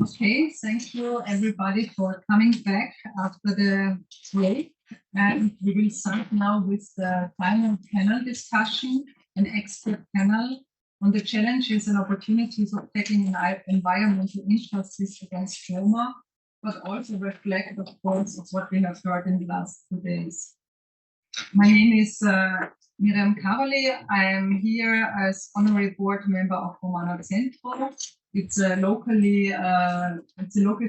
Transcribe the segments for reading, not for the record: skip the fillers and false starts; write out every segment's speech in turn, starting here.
Okay, thank you everybody for coming back after the break. And we will start now with the final panel discussion, an expert panel on the challenges and opportunities of tackling environmental injustice against Roma, but also reflect, of course, of what we have heard in the last 2 days. My name is Mirjam Karoly. I am here as honorary board member of Romano Centro. It's a local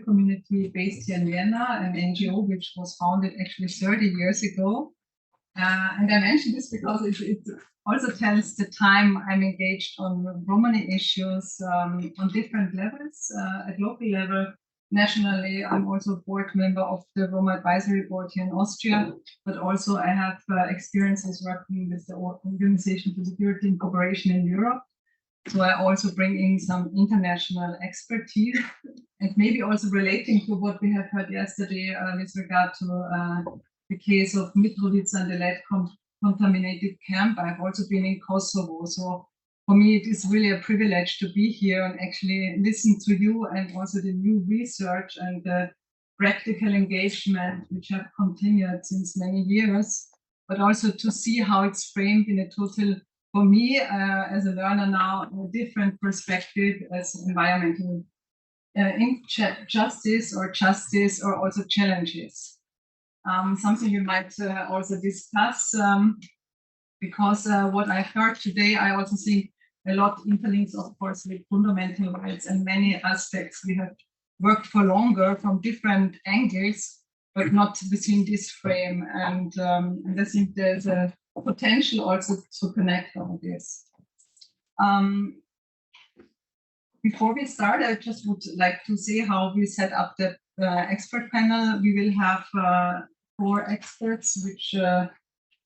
community based here in Vienna, an NGO which was founded actually 30 years ago. And I mention this because it also tells the time I'm engaged on Romani issues on different levels, at local level. Nationally, I'm also a board member of the Roma Advisory Board here in Austria, but also I have experiences working with the Organization for Security and Cooperation in Europe. So I also bring in some international expertise and maybe also relating to what we have heard yesterday with regard to the case of Mitrovica and the lead contaminated camp. I've also been in Kosovo. So for me, it is really a privilege to be here and actually listen to you and also the new research and the practical engagement, which have continued since many years, but also to see how it's framed in a total, for me, as a learner now, a different perspective as environmental justice or also challenges. Something we might also discuss because what I heard today, I also think a lot interlinks, of course, with fundamental rights and many aspects we have worked for longer from different angles, but not within this frame. And I think there's a potential also to connect all this. Before we start, I just would like to say how we set up the expert panel. We will have 4 experts, which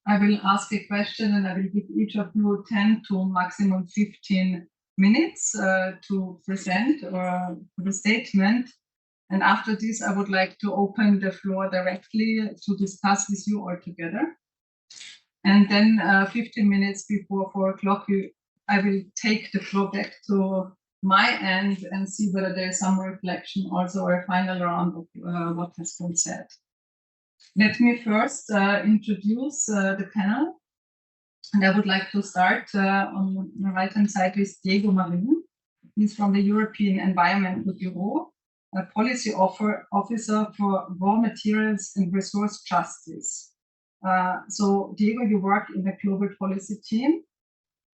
I will ask a question and I will give each of you 10 to maximum 15 minutes to present or the statement. And after this, I would like to open the floor directly to discuss with you all together. And then 15 minutes before 4 o'clock, I will take the floor back to my end and see whether there's some reflection also or a final round of what has been said. Let me first introduce the panel. And I would like to start on the right-hand side with Diego Marin. He's from the European Environmental Bureau, a policy officer for raw materials and resource justice. So Diego, you work in the global policy team.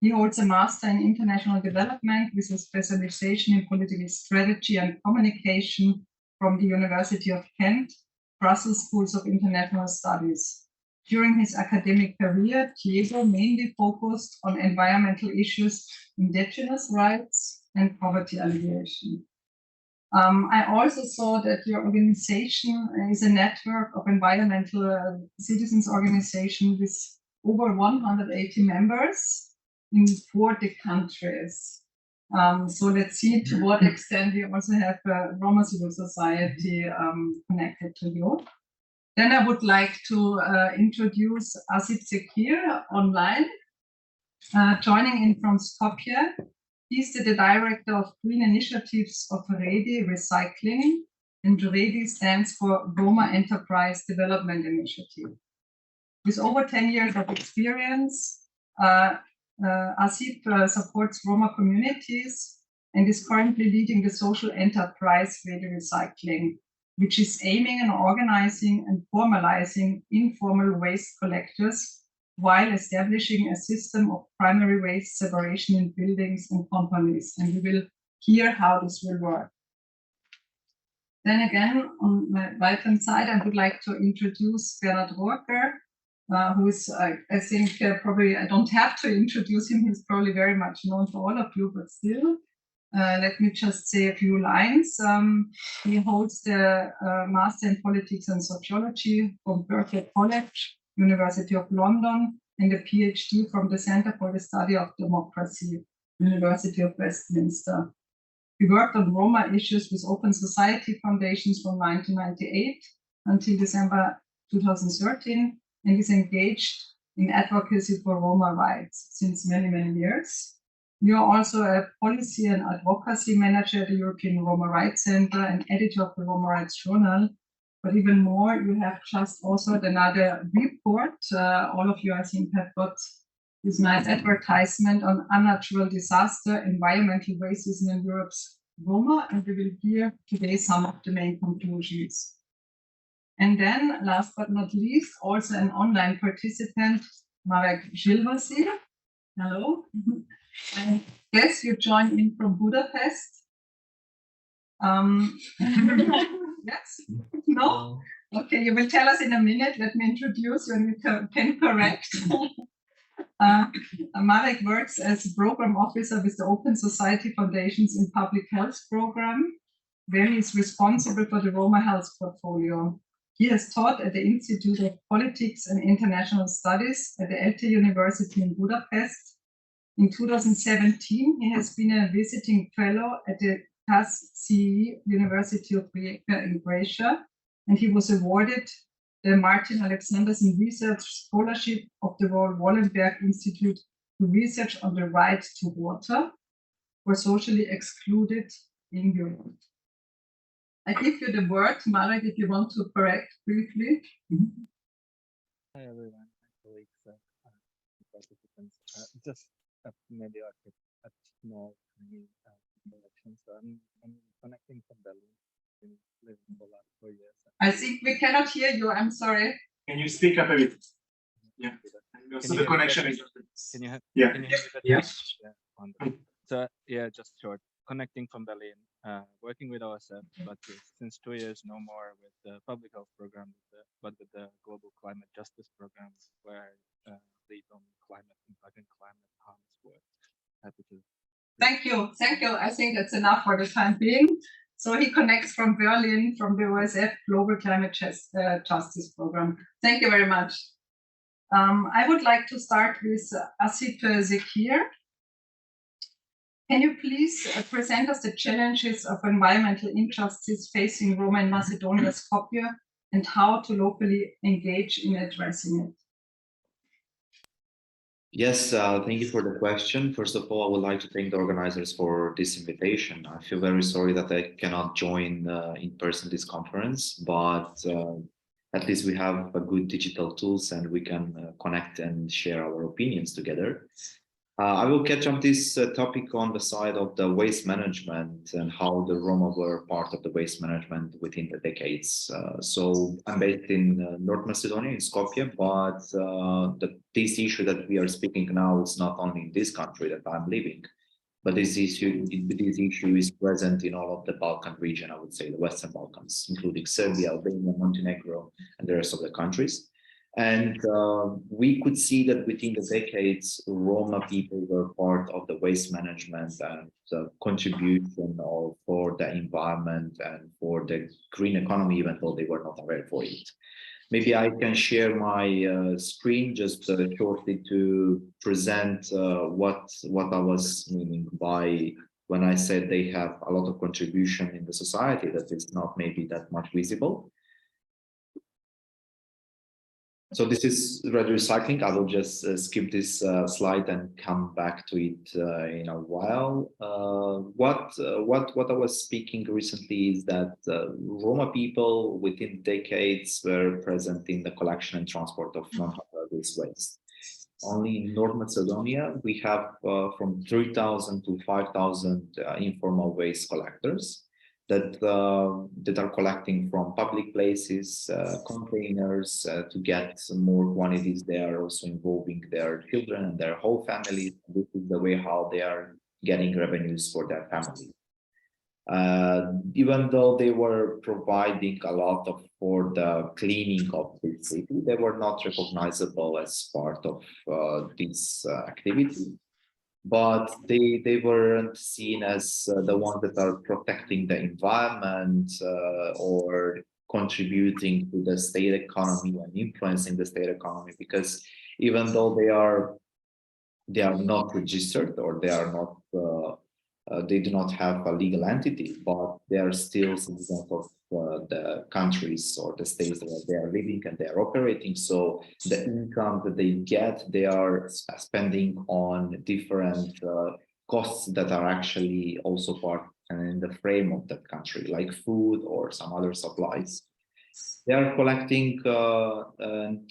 He holds a master in international development with a specialization in political strategy and communication from the University of Kent, Brussels Schools of International Studies. During his academic career, Diego mainly focused on environmental issues, indigenous rights, and poverty alleviation. I also saw that your organization is a network of environmental citizens organizations with over 180 members in 40 countries. So let's see to what extent we also have Roma civil society connected to you. Then I would like to introduce Asib Zekir online, joining in from Skopje. He's the director of Green Initiatives of REDI Recycling, and REDI stands for Roma Enterprise Development Initiative. With over 10 years of experience, Asib supports Roma communities and is currently leading the social enterprise REDI Recycling, which is aiming and organizing and formalizing informal waste collectors while establishing a system of primary waste separation in buildings and companies. And we will hear how this will work. Then again, on my right-hand side, I would like to introduce Rorke, who is, I think, probably, I don't have to introduce him, he's probably very much known to all of you, but still, let me just say a few lines. He holds the Master in Politics and Sociology from Rorke College, University of London, and a PhD from the Centre for the Study of Democracy, University of Westminster. He worked on Roma issues with Open Society Foundations from 1998 until December 2013, and is engaged in advocacy for Roma rights since many, many years. You're also a policy and advocacy manager at the European Roma Rights Center and editor of the Roma Rights Journal. But even more, you have just also another report. All of you, I think, have got this nice advertisement on unnatural disaster, environmental racism in Europe's Roma, and we will hear today some of the main conclusions. And then, last but not least, also an online participant, Marek Szilvasi. Hello. I guess you joined in from Budapest. Yes? No? Okay, you will tell us in a minute. Let me introduce you and we can correct. Marek works as program officer with the Open Society Foundations in Public Health Program, where he is responsible for the Roma health portfolio. He has taught at the Institute of Politics and International Studies at the ELTE University in Budapest. In 2017, he has been a visiting fellow at the CE University of Rijeka in Croatia, and he was awarded the Martin Alexanderson Research Scholarship of the Royal Wallenberg Institute to research on the right to water for socially excluded in Europe. I give you the word, Marek, if you want to correct briefly. Hi everyone, colleagues, participants. Just maybe a small correction. So I'm connecting from Berlin. Been living for the last 4 years. I think we cannot hear you. I'm sorry. Can you speak up a bit? Yeah. So the connection is. Can you hear? Yeah. Can you hear me better? Yes. Yeah. So yeah, just short. Connecting from Berlin, working with Asib, but since 2 years no more with the public health program, but with the global climate justice program, where I lead on climate impact and climate harms work. Happy to. Thank you. Thank you. I think that's enough for the time being. So he connects from Berlin, from the OSF Global Climate Justice Program. Thank you very much. I would like to start with Asib Zekir. Can you please present us the challenges of environmental injustice facing Roma in Macedonia, Skopje, and how to locally engage in addressing it? Yes, thank you for the question. First of all, I would like to thank the organizers for this invitation. I feel very sorry that I cannot join in person this conference, but at least we have good digital tools and we can connect and share our opinions together. I will catch up this topic on the side of the waste management and how the Roma were part of the waste management within the decades. So I'm based in North Macedonia, in Skopje, but this issue that we are speaking now is not only in this country that I'm living, but this issue is present in all of the Balkan region, I would say, the Western Balkans, including Serbia, Albania, Montenegro, and the rest of the countries. And we could see that within the decades, Roma people were part of the waste management and the contribution for the environment and for the green economy, even though they were not aware for it. Maybe I can share my screen just shortly to present what I was meaning by when I said they have a lot of contribution in the society that is not maybe that much visible. So this is REDI recycling. I will just skip this slide and come back to it in a while. What I was speaking recently is that Roma people within decades were present in the collection and transport of non-hazardous waste. Only in North Macedonia, we have from 3,000 to 5,000 informal waste collectors that are collecting from public places, containers to get some more quantities. They are also involving their children and their whole family. This is the way how they are getting revenues for their family. Even though they were providing a lot for the cleaning of the city, they were not recognizable as part of this activity. But they weren't seen as the ones that are protecting the environment or contributing to the state economy and influencing the state economy, because even though they are not registered or they are not they do not have a legal entity, but they are still citizens of the countries or the states where they are living and they are operating. So the income that they get, they are spending on different costs that are actually also part and in the frame of that country, like food or some other supplies. They are collecting and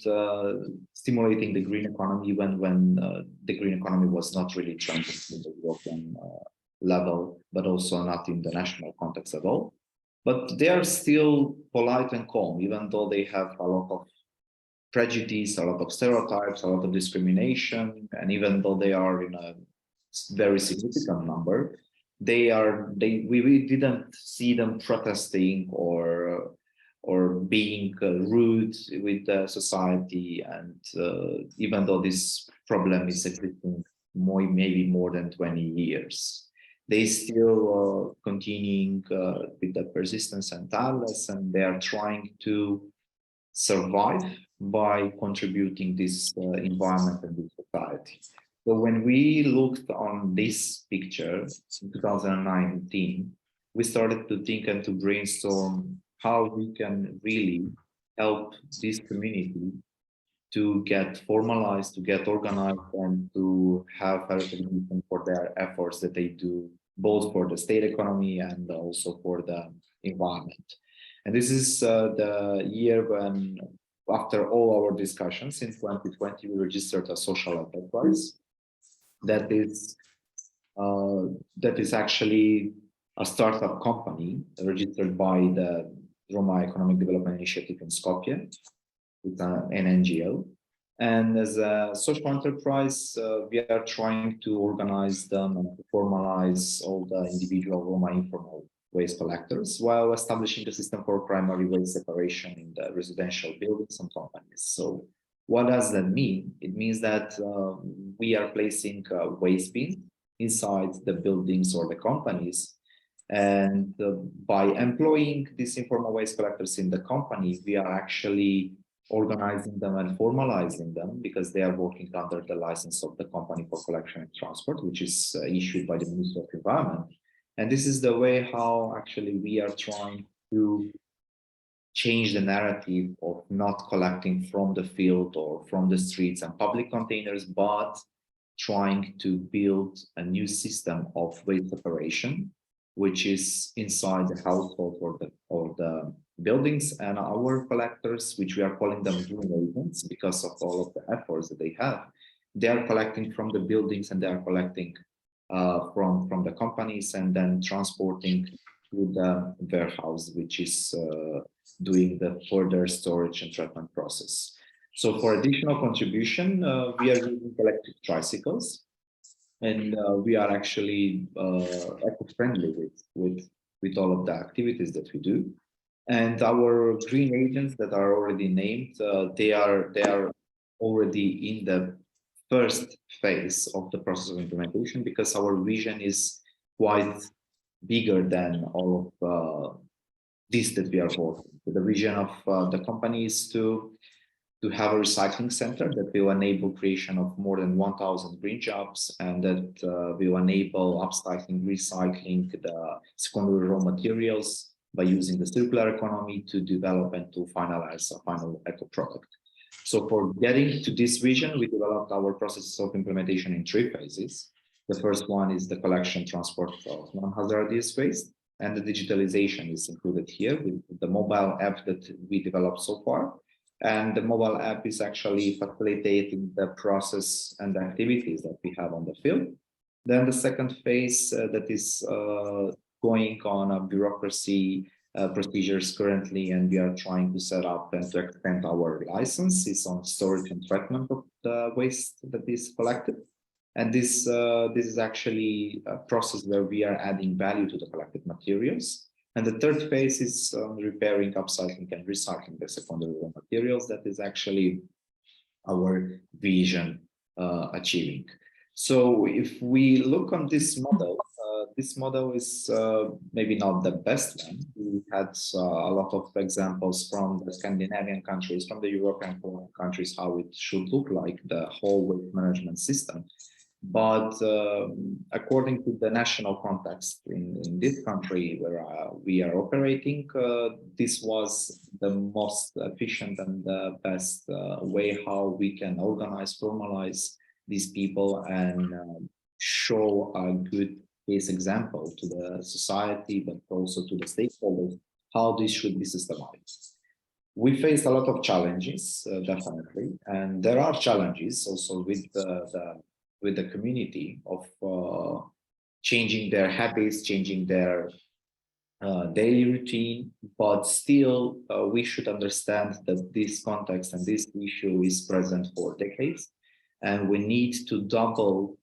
stimulating the green economy when the green economy was not really trending in the European level, but also not in the national context at all. But they are still polite and calm, even though they have a lot of prejudice, a lot of stereotypes, a lot of discrimination, and even though they are in a very significant number, we didn't see them protesting or being rude with the society. And even though this problem is existing maybe more than 20 years, they still continuing with the persistence and tireless, and they are trying to survive by contributing this environment and this society. So when we looked on this picture in 2019, we started to think and to brainstorm how we can really help this community to get formalized, to get organized, and to have a recognition for their efforts that they do, both for the state economy and also for the environment. And this is the year when, after all our discussions in 2020, we registered a social enterprise that is actually a startup company registered by the Roma Economic Development Initiative in Skopje, with an NGO. And as a social enterprise, we are trying to organize them and to formalize all the individual Roma informal waste collectors while establishing a system for primary waste separation in the residential buildings and companies. So what does that mean? It means that we are placing waste bins inside the buildings or the companies. And by employing these informal waste collectors in the company, we are actually organizing them and formalizing them because they are working under the license of the company for collection and transport, which is issued by the Ministry of Environment. And this is the way how actually we are trying to change the narrative of not collecting from the field or from the streets and public containers, but trying to build a new system of waste separation, which is inside the household or the buildings, and our collectors, which we are calling them green agents because of all of the efforts that they have, they are collecting from the buildings and they are collecting from the companies and then transporting to the warehouse, which is doing the further storage and treatment process. So for additional contribution, we are using electric tricycles, and we are actually eco-friendly with all of the activities that we do. And our green agents that are already named, they are already in the first phase of the process of implementation, because our vision is quite bigger than all of this that we are working. The vision of the company is to have a recycling center that will enable creation of more than 1,000 green jobs, and that will enable upcycling, recycling the secondary raw materials by using the circular economy to develop and to finalize a final eco product. So for getting to this vision, we developed our processes of implementation in 3 phases. The first one is the collection, transport of non-hazardous waste, and the digitalization is included here with the mobile app that we developed so far. And the mobile app is actually facilitating the process and the activities that we have on the field. Then the second phase that is going on a bureaucracy procedures currently, and we are trying to set up and to extend our license, is on storage and treatment of the waste that is collected. And this is actually a process where we are adding value to the collected materials. And the third phase is repairing, upcycling, and recycling the secondary raw materials. That is actually our vision achieving. So if we look on this model is maybe not the best one. We had a lot of examples from the Scandinavian countries, from the European countries, how it should look like, the whole waste management system. But according to the national context in this country where we are operating, this was the most efficient and the best way how we can organize, formalize these people and show a good case example to the society, but also to the stakeholders, how this should be systemized. We faced a lot of challenges, definitely, and there are challenges also with the community of changing their habits, changing their daily routine, but still we should understand that this context and this issue is present for decades, and we need to double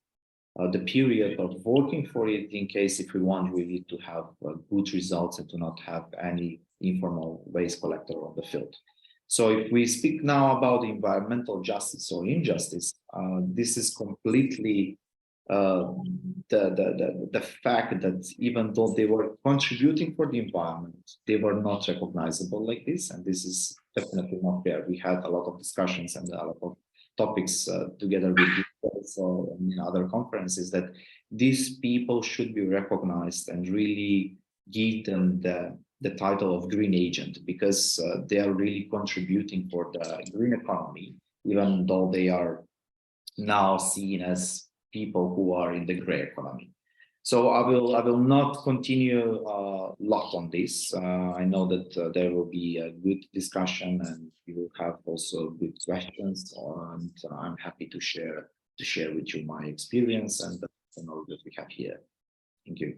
the period of working for it in case if we want really to have good results and to not have any informal waste collector on the field. So if we speak now about environmental justice or injustice, this is completely the fact that even though they were contributing for the environment, they were not recognizable like this, and this is definitely not fair. We had a lot of discussions and a lot of topics together with also in other conferences that these people should be recognized and really give them the title of green agent, because they are really contributing for the green economy, even though they are now seen as people who are in the gray economy. So I will not continue lot on this. I know that there will be a good discussion and you will have also good questions, and I'm happy to share with you my experience and the knowledge that we have here. Thank you.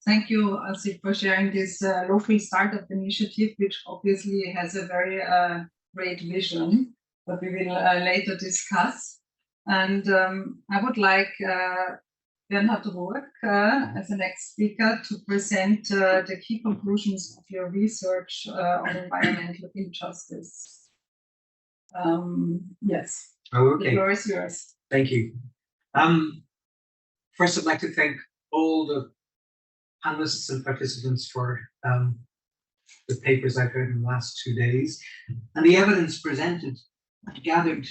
Thank you, Asib, for sharing this local startup initiative, which obviously has a very great vision, but we will later discuss. And I would like Rorke as the next speaker to present the key conclusions of your research on environmental injustice. Yes, okay. The floor is yours. Thank you. First, I'd like to thank all the panelists and participants for the papers I've heard in the last 2 days and the evidence presented and gathered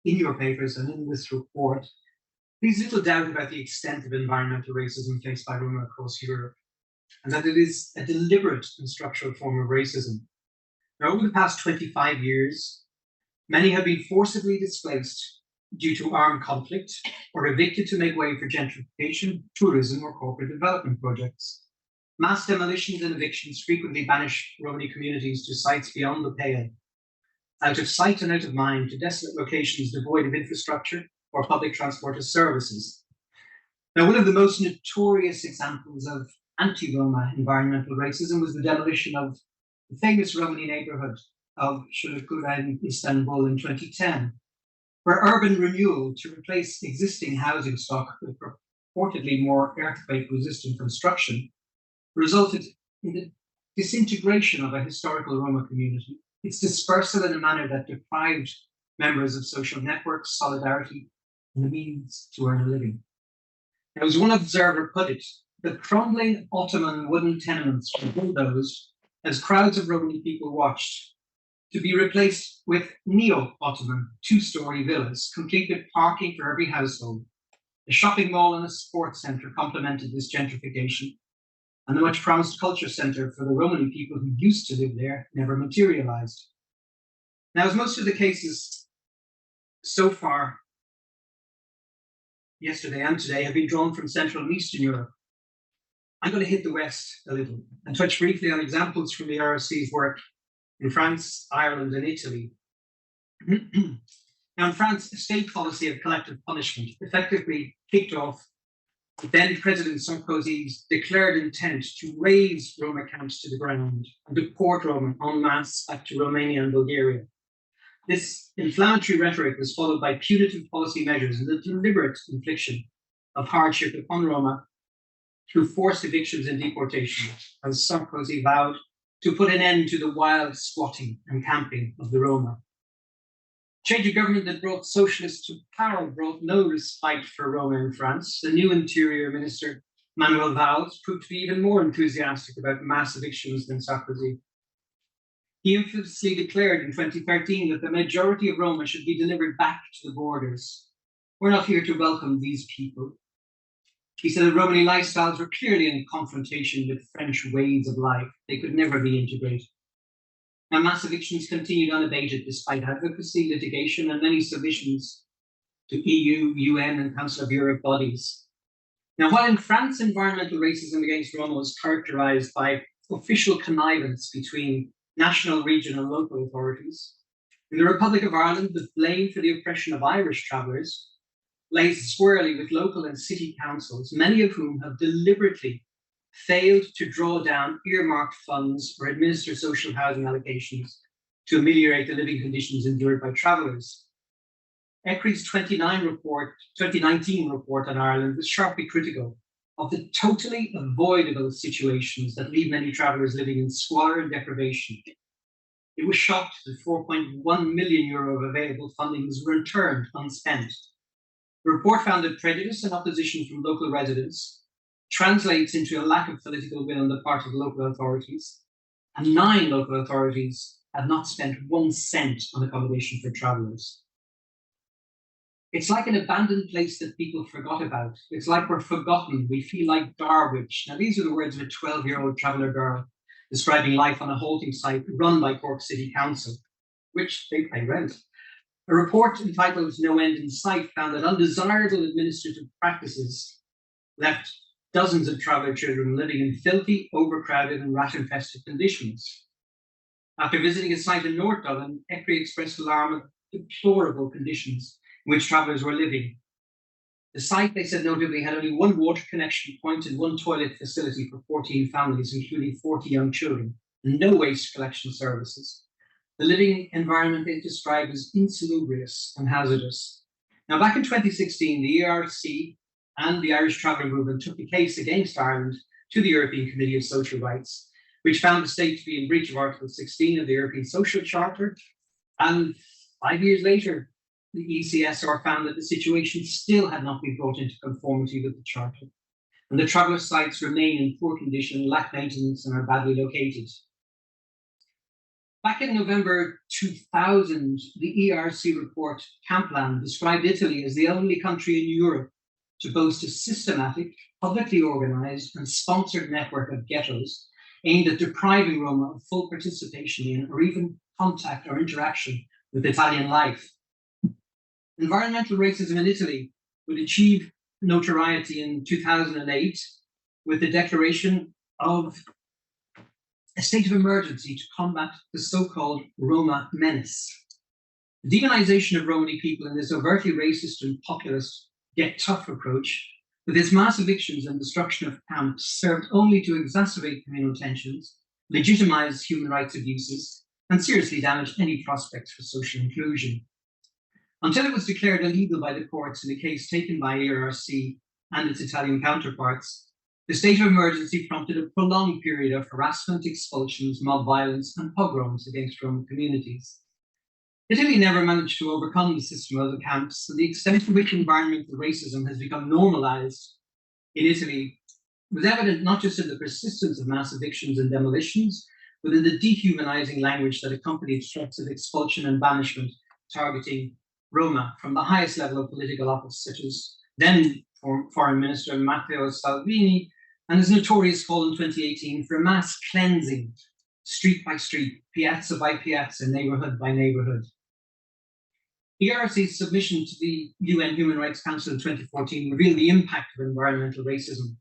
in your papers and in this report. There's little doubt about the extent of environmental racism faced by Roma across Europe, and that it is a deliberate and structural form of racism. Now, over the past 25 years, many have been forcibly displaced due to armed conflict or evicted to make way for gentrification, tourism, or corporate development projects. Mass demolitions and evictions frequently banish Romani communities to sites beyond the pale, out of sight and out of mind, to desolate locations devoid of infrastructure or public transport or services. Now, one of the most notorious examples of anti-Roma environmental racism was the demolition of the famous Romani neighborhood of Szilvasi in Istanbul in 2010, where urban renewal to replace existing housing stock with purportedly more earthquake-resistant construction resulted in the disintegration of a historical Roma community, its dispersal in a manner that deprived members of social networks, solidarity, and the means to earn a living. As one observer put it, the crumbling Ottoman wooden tenements were bulldozed as crowds of Romani people watched, to be replaced with neo-Ottoman two-story villas, complete with parking for every household. A shopping mall and a sports centre complemented this gentrification, and the much-promised culture centre for the Romani people who used to live there never materialised. Now, as most of the cases so far, yesterday and today, have been drawn from Central and Eastern Europe, I'm going to hit the West a little and touch briefly on examples from the RSC's work in France, Ireland, and Italy. Now, in France, a state policy of collective punishment effectively kicked off then President Sarkozy's declared intent to raise Roma camps to the ground and deport Roma en masse back to Romania and Bulgaria. This inflammatory rhetoric was followed by punitive policy measures and the deliberate infliction of hardship upon Roma through forced evictions and deportation, as Sarkozy vowed to put an end to the wild squatting and camping of the Roma. Change of government that brought socialists to power brought no respite for Roma in France. The new Interior Minister, Manuel Valls, proved to be even more enthusiastic about mass evictions than Sarkozy. He infamously declared in 2013 that the majority of Roma should be delivered back to the borders. We're not here to welcome these people. He said that Romani lifestyles were clearly in confrontation with French ways of life. They could never be integrated. Now, mass evictions continued unabated despite advocacy, litigation, and many submissions to EU, UN, and Council of Europe bodies. Now, while in France, environmental racism against Roma was characterized by official connivance between national, regional, and local authorities, in the Republic of Ireland, the blame for the oppression of Irish travellers lays squarely with local and city councils, many of whom have deliberately failed to draw down earmarked funds or administer social housing allocations to ameliorate the living conditions endured by travellers. ECRI's 2019 report on Ireland was sharply critical of the totally avoidable situations that leave many travellers living in squalor and deprivation. It was shocked that €4.1 million of available funding was returned unspent. The report found that prejudice and opposition from local residents translates into a lack of political will on the part of local authorities, and 9 local authorities have not spent 1 cent on accommodation for travellers. It's like an abandoned place that people forgot about. It's like we're forgotten. We feel like garbage. Now, these are the words of a 12-year-old traveller girl describing life on a halting site run by Cork City Council, which they pay rent. A report entitled No End in Sight found that undesirable administrative practices left dozens of traveller children living in filthy, overcrowded, and rat-infested conditions. After visiting a site in North Dublin, ECRI expressed alarm at deplorable conditions in which travellers were living. The site, they said notably, had only 1 water connection point and 1 toilet facility for 14 families, including 40 young children, and no waste collection services. The living environment they described as insalubrious and hazardous. Now, back in 2016, the ERC and the Irish Traveller Movement took a case against Ireland to the European Committee of Social Rights, which found the state to be in breach of Article 16 of the European Social Charter. And 5 years later, the ECSR found that the situation still had not been brought into conformity with the Charter. And the traveller sites remain in poor condition, lack maintenance, and are badly located. Back in November 2000, the ERC report Campland described Italy as the only country in Europe to boast a systematic, publicly organised and sponsored network of ghettos aimed at depriving Roma of full participation in or even contact or interaction with Italian life. Environmental racism in Italy would achieve notoriety in 2008 with the declaration of a state of emergency to combat the so-called Roma menace. The demonization of Romani people in this overtly racist and populist yet tough approach, with its mass evictions and destruction of camps, served only to exacerbate communal tensions, legitimize human rights abuses, and seriously damage any prospects for social inclusion. Until it was declared illegal by the courts in a case taken by ERC and its Italian counterparts, the state of emergency prompted a prolonged period of harassment, expulsions, mob violence, and pogroms against Roma communities. Italy never managed to overcome the system of the camps, and the extent to which environmental racism has become normalized in Italy was evident not just in the persistence of mass evictions and demolitions, but in the dehumanizing language that accompanied threats of expulsion and banishment targeting Roma from the highest level of political office, such as then Foreign Minister Matteo Salvini, and his notorious call in 2018 for a mass cleansing, street by street, piazza by piazza, neighborhood by neighborhood. ERC's submission to the UN Human Rights Council in 2014 revealed the impact of environmental racism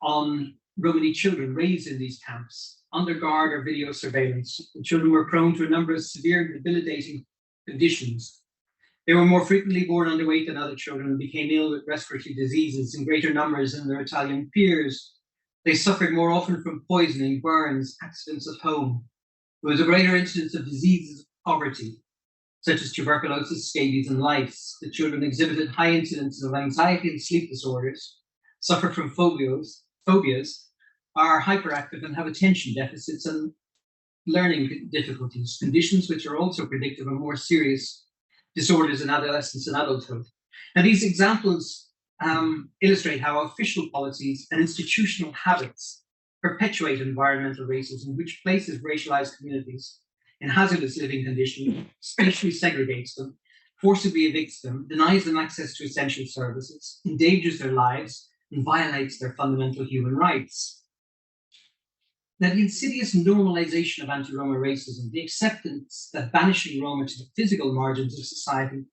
on Romani children raised in these camps, under guard or video surveillance. The children were prone to a number of severe debilitating conditions. They were more frequently born underweight than other children and became ill with respiratory diseases in greater numbers than their Italian peers. They suffered more often from poisoning, burns, accidents at home. There was a greater incidence of diseases of poverty, such as tuberculosis, scabies, and lice. The children exhibited high incidences of anxiety and sleep disorders, suffered from phobias, are hyperactive and have attention deficits and learning difficulties, conditions which are also predictive of more serious disorders in adolescence and adulthood. And these examples illustrate how official policies and institutional habits perpetuate environmental racism, which places racialized communities in hazardous living conditions, spatially segregates them, forcibly evicts them, denies them access to essential services, endangers their lives, and violates their fundamental human rights. Now, the insidious normalization of anti-Roma racism, the acceptance that banishing Roma to the physical margins of society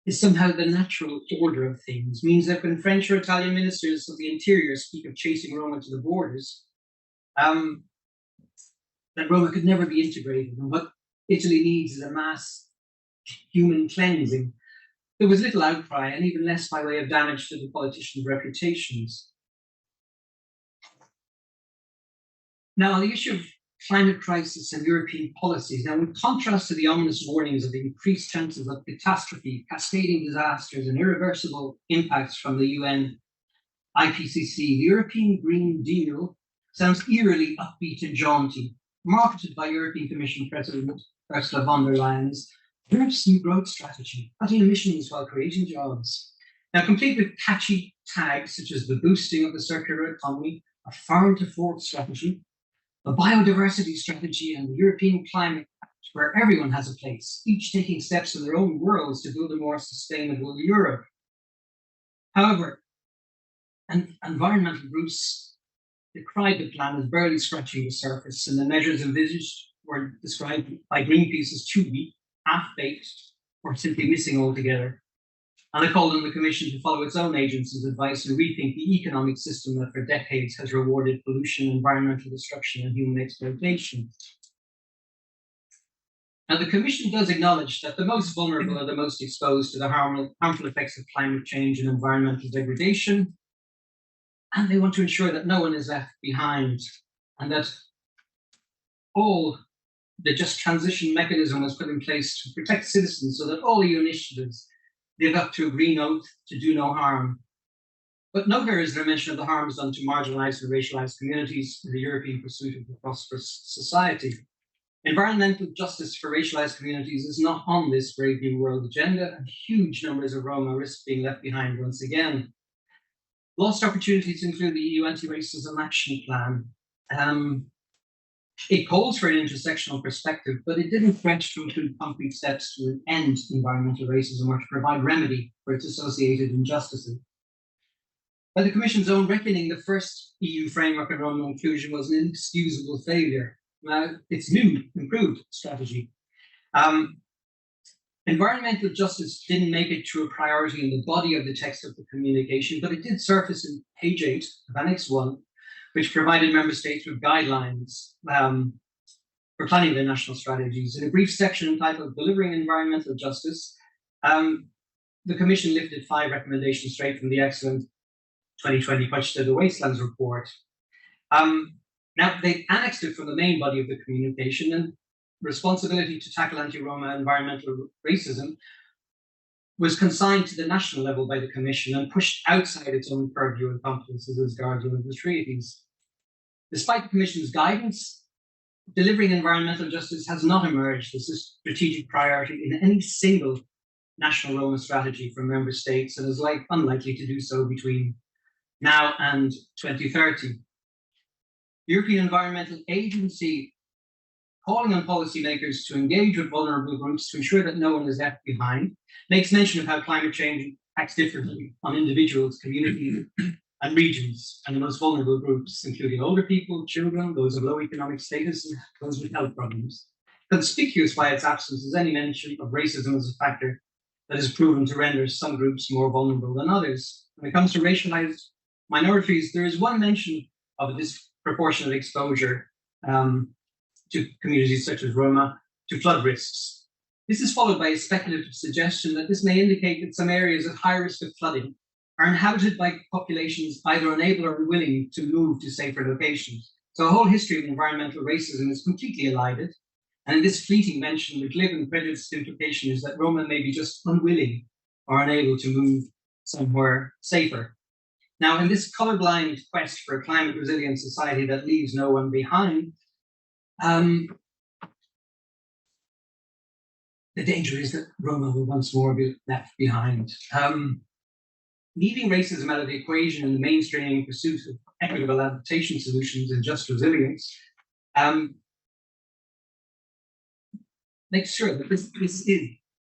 is somehow the natural order of things, means that when French or Italian ministers of the interior speak of chasing Roma to the borders, that Roma could never be integrated, and what Italy needs is a mass human cleansing. There was little outcry, and even less by way of damage to the politicians' reputations. Now, on the issue of climate crisis and European policies, now in contrast to the ominous warnings of the increased chances of catastrophe, cascading disasters, and irreversible impacts from the UN IPCC, the European Green Deal sounds eerily upbeat and jaunty, marketed by European Commission President Ursula von der Leyen's Europe's new growth strategy, cutting emissions while creating jobs. Now, complete with catchy tags such as the boosting of the circular economy, a farm to fork strategy, a biodiversity strategy, and the European Climate Pact, where everyone has a place, each taking steps in their own worlds to build a more sustainable Europe. However, environmental groups decried the plan as barely scratching the surface, and the measures envisaged were described by Greenpeace as too weak, half-baked, or simply missing altogether. And they called on the Commission to follow its own agency's advice and rethink the economic system that for decades has rewarded pollution, environmental destruction, and human exploitation. Now, the Commission does acknowledge that the most vulnerable are the most exposed to the harmful effects of climate change and environmental degradation, and they want to ensure that no one is left behind, and that the just transition mechanism was put in place to protect citizens so that all EU initiatives live up to a green oath to do no harm. But nowhere is there mention of the harms done to marginalized and racialized communities in the European pursuit of a prosperous society. Environmental justice for racialized communities is not on this Brave New World agenda, and huge numbers of Roma risk being left behind once again. Lost opportunities include the EU Anti-Racism Action Plan. It calls for an intersectional perspective, but it didn't stretch to include concrete steps to end environmental racism or to provide remedy for its associated injustices. By the Commission's own reckoning, the first EU framework on Roma inclusion was an inexcusable failure. Now, its new, improved strategy. Environmental justice didn't make it to a priority in the body of the text of the communication, but it did surface in page 8 of Annex 1, which provided member states with guidelines for planning their national strategies. In a brief section entitled Delivering Environmental Justice, the Commission lifted 5 recommendations straight from the excellent 2020 Touch to the Wastelands report. Now, they annexed it from the main body of the communication, and responsibility to tackle anti-Roma environmental racism was consigned to the national level by the Commission and pushed outside its own purview and competences as guardian of the treaties. Despite the Commission's guidance, delivering environmental justice has not emerged as a strategic priority in any single national Roma strategy from member states, and is unlikely to do so between now and 2030. The European Environmental Agency, calling on policymakers to engage with vulnerable groups to ensure that no one is left behind, makes mention of how climate change acts differently on individuals, communities, and regions, and the most vulnerable groups, including older people, children, those of low economic status, and those with health problems. Conspicuous by its absence is any mention of racism as a factor that is proven to render some groups more vulnerable than others. When it comes to racialized minorities, there is one mention of a disproportionate exposure to communities such as Roma to flood risks. This is followed by a speculative suggestion that this may indicate that some areas at high risk of flooding are inhabited by populations either unable or unwilling to move to safer locations. So a whole history of environmental racism is completely elided. And in this fleeting mention, the glib and prejudiced implication is that Roma may be just unwilling or unable to move somewhere safer. Now, in this colorblind quest for a climate resilient society that leaves no one behind, the danger is that Roma will once more be left behind. Leaving racism out of the equation in the mainstreaming pursuit of equitable adaptation solutions and just resilience makes sure that this is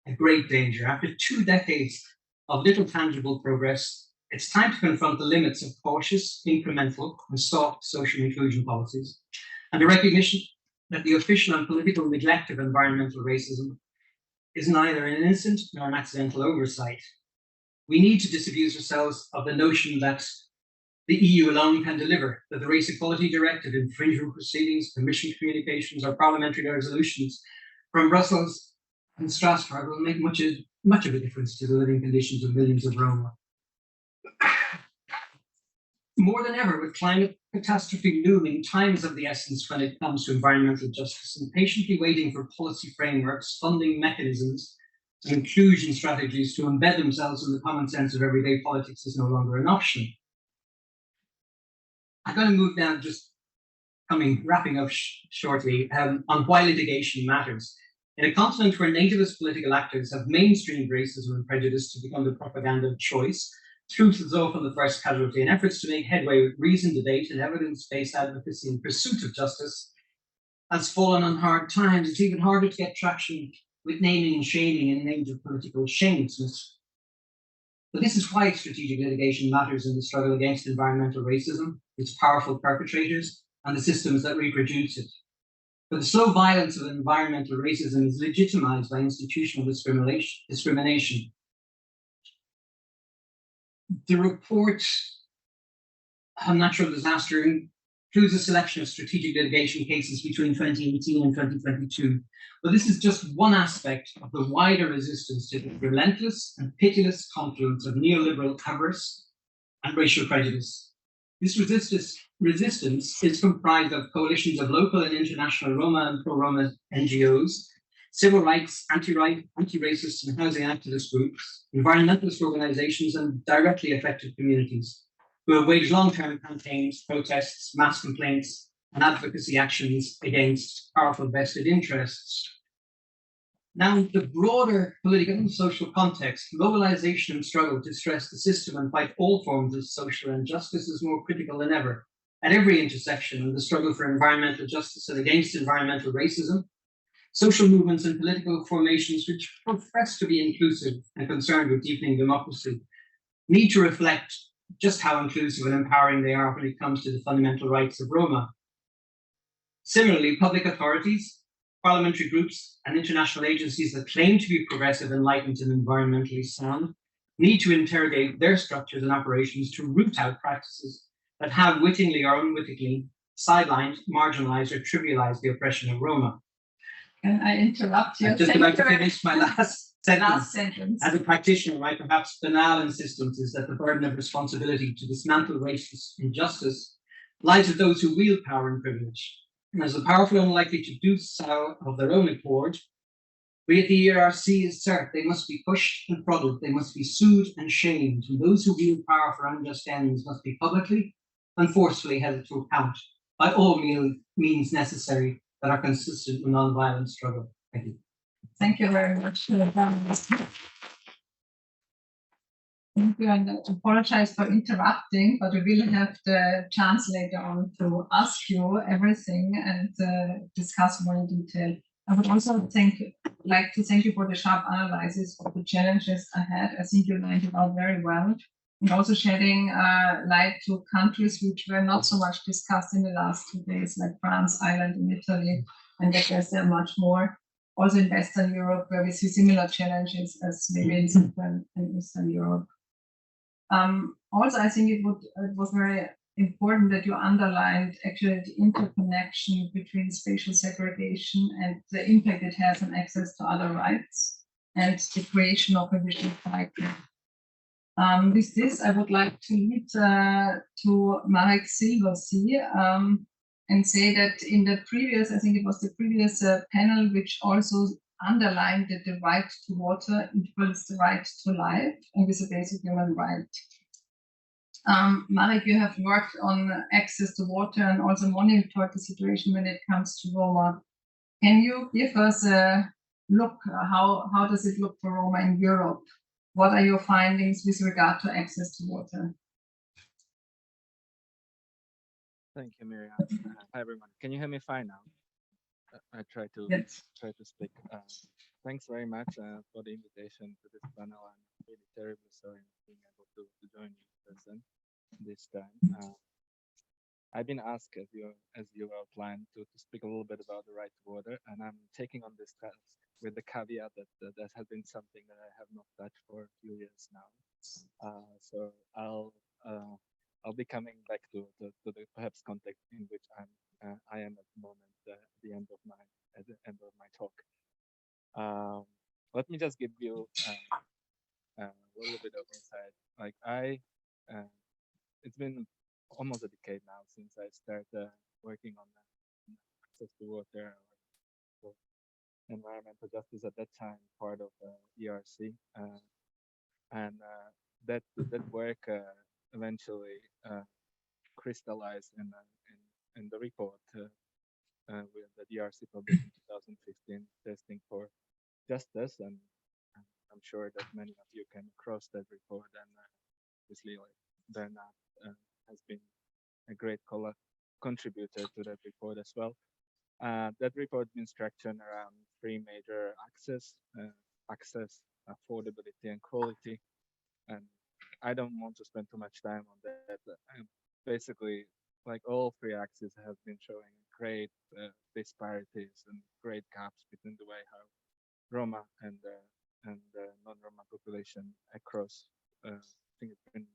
a great danger. After 2 decades of little tangible progress, it's time to confront the limits of cautious, incremental, and soft social inclusion policies, and the recognition that the official and political neglect of environmental racism is neither an innocent nor an accidental oversight. We need to disabuse ourselves of the notion that the EU alone can deliver, that the Race Equality Directive, infringement proceedings, Commission communications, or parliamentary resolutions from Brussels and Strasbourg will make much of a difference to the living conditions of millions of Roma. More than ever, with climate catastrophe looming, time is of the essence when it comes to environmental justice, and patiently waiting for policy frameworks, funding mechanisms, and inclusion strategies to embed themselves in the common sense of everyday politics is no longer an option. I'm going to move now, just wrapping up shortly, on why litigation matters. In a continent where nativist political actors have mainstreamed racism and prejudice to become the propaganda of choice, truth is often the first casualty, and efforts to make headway with reasoned debate and evidence-based advocacy in pursuit of justice has fallen on hard times. It's even harder to get traction with naming and shaming in names of political shamelessness. But this is why strategic litigation matters in the struggle against environmental racism, its powerful perpetrators, and the systems that reproduce it. But the slow violence of environmental racism is legitimized by institutional discrimination. The report on natural disaster includes a selection of strategic litigation cases between 2018 and 2022. But this is just one aspect of the wider resistance to the relentless and pitiless confluence of neoliberal avarice and racial prejudice. This resistance is comprised of coalitions of local and international Roma and pro-Roma NGOs, civil rights, anti-racist and housing activist groups, environmentalist organizations, and directly affected communities who have waged long-term campaigns, protests, mass complaints, and advocacy actions against powerful vested interests. Now, in the broader political and social context, mobilization and struggle to stress the system and fight all forms of social injustice is more critical than ever. At every intersection in the struggle for environmental justice and against environmental racism, social movements and political formations which profess to be inclusive and concerned with deepening democracy need to reflect just how inclusive and empowering they are when it comes to the fundamental rights of Roma. Similarly, public authorities, parliamentary groups, and international agencies that claim to be progressive, enlightened, and environmentally sound need to interrogate their structures and operations to root out practices that have wittingly or unwittingly sidelined, marginalized, or trivialized the oppression of Roma. Can I interrupt you? I'm just about to finish my last sentence. sentence. As a practitioner, my perhaps banal insistence is that the burden of responsibility to dismantle racist injustice lies with those who wield power and privilege. And as the powerful are unlikely to do so of their own accord, we at the ERC assert they must be pushed and prodded, they must be sued and shamed, and those who wield power for unjust ends must be publicly and forcefully held to account by all means necessary that are consistent with non-violent struggle. Thank you. Thank you very much. Thank you, and I apologize for interrupting, but we will have the chance later on to ask you everything and discuss more in detail. I would also like to thank you for the sharp analysis of the challenges ahead. I think you lined it out very well, and also shedding light to countries which were not so much discussed in the last 2 days, like France, Ireland, and Italy, and I guess there are much more. Also in Western Europe, where we see similar challenges as maybe in Central and Eastern Europe. Also, I think it was very important that you underlined actually the interconnection between spatial segregation and the impact it has on access to other rights and the creation of a vicious cycle. With this, I would like to lead to Marek Szilvasi and say that in the previous, I think it was the previous panel, which also underlined that the right to water equals the right to life and is a basic human right. Marek, you have worked on access to water and also monitored the situation when it comes to Roma. Can you give us a look, how does it look for Roma in Europe? What are your findings with regard to access to water? Thank you, Mirjam. Hi, everyone. Can you hear me fine now? I try to speak. Thanks very much for the invitation to this panel. I'm really terribly sorry not being able to join you in person this time. I've been asked, as you outlined, to speak a little bit about the right to water, and I'm taking on this task with the caveat that that has been something that I have not touched for a few years now. So I'll be coming back to the perhaps context in which I am at the moment at the end of my talk. Let me just give you a little bit of insight. Like it's been almost a decade now since I started working on access to water or environmental justice. At that time, part of ERC, and that work eventually crystallized in the report with the DRC published in 2015, Testing for Justice, and I'm sure that many of you came across that report, and obviously, like Bernard has been a great contributor to that report as well. That report been structured around three major axes: access, affordability, and quality. And I don't want to spend too much time on that. Basically, like all three axes have been showing great disparities and great gaps between the way how Roma and non-Roma population across, I think it's been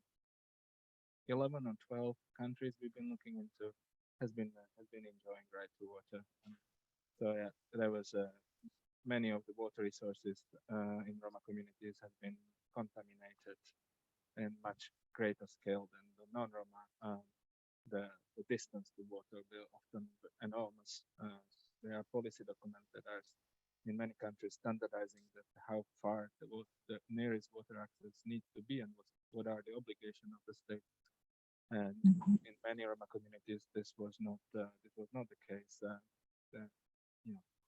11 or 12 countries we've been looking into has been enjoying right to water. So yeah, there was many of the water resources in Roma communities have been contaminated in much greater scale than the non-Roma. The distance to water will often be enormous. There are policy documents that are in many countries standardizing that how far the nearest water access needs to be and what are the obligations of the state. And in many Roma communities, this was not the case.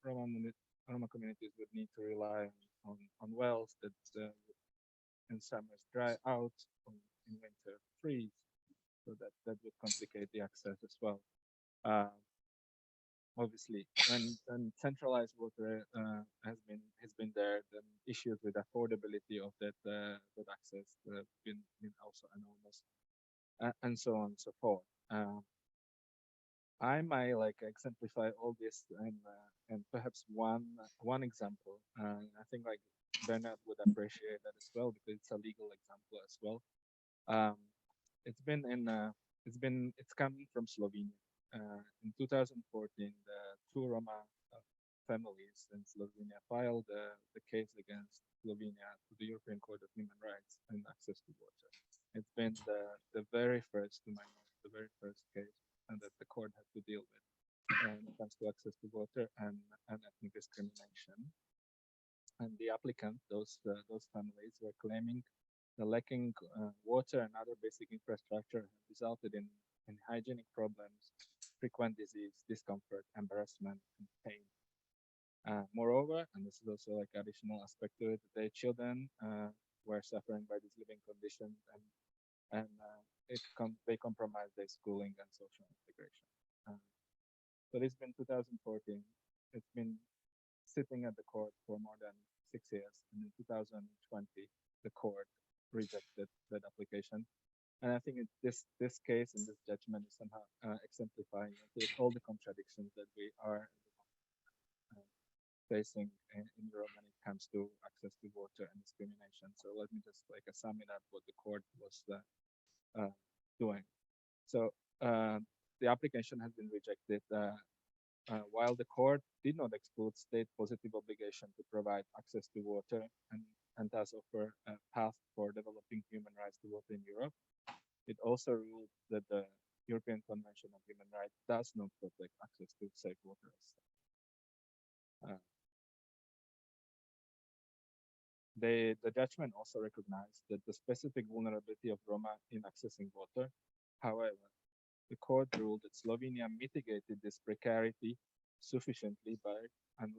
Roma communities would need to rely on wells that in summers dry out, in winter freeze, so that would complicate the access as well. Obviously, when centralized water has been there, then issues with affordability of that access have been also enormous, and so on and so forth. I might like exemplify all this and perhaps one example. I think like Bernard would appreciate that as well because it's a legal example as well. It's coming from Slovenia. In 2014, the two Roma families in Slovenia filed the case against Slovenia to the European Court of Human Rights and access to water. It's been the very first, to my knowledge, the very first case and that the court had to deal with when it comes to access to water and ethnic discrimination. And the applicant, those families were claiming the lacking water and other basic infrastructure resulted in hygienic problems, frequent disease, discomfort, embarrassment, and pain. Moreover, and this is also like additional aspect to it, their children were suffering by these living conditions and they compromised their schooling and social integration. So this has been 2014. It's been sitting at the court for more than 6 years, and in 2020, the court rejected that application. And I think this case and this judgment is somehow exemplifying all the contradictions that we are facing in Europe when it comes to access to water and discrimination. So let me just like sum it up what the court was doing. So the application has been rejected while the court did not exclude state positive obligation to provide access to water and thus offer a path for developing human rights to water in Europe. It also ruled that the European Convention on Human Rights does not protect access to safe water. The judgment also recognized that the specific vulnerability of Roma in accessing water. However, the court ruled that Slovenia mitigated this precarity sufficiently by, and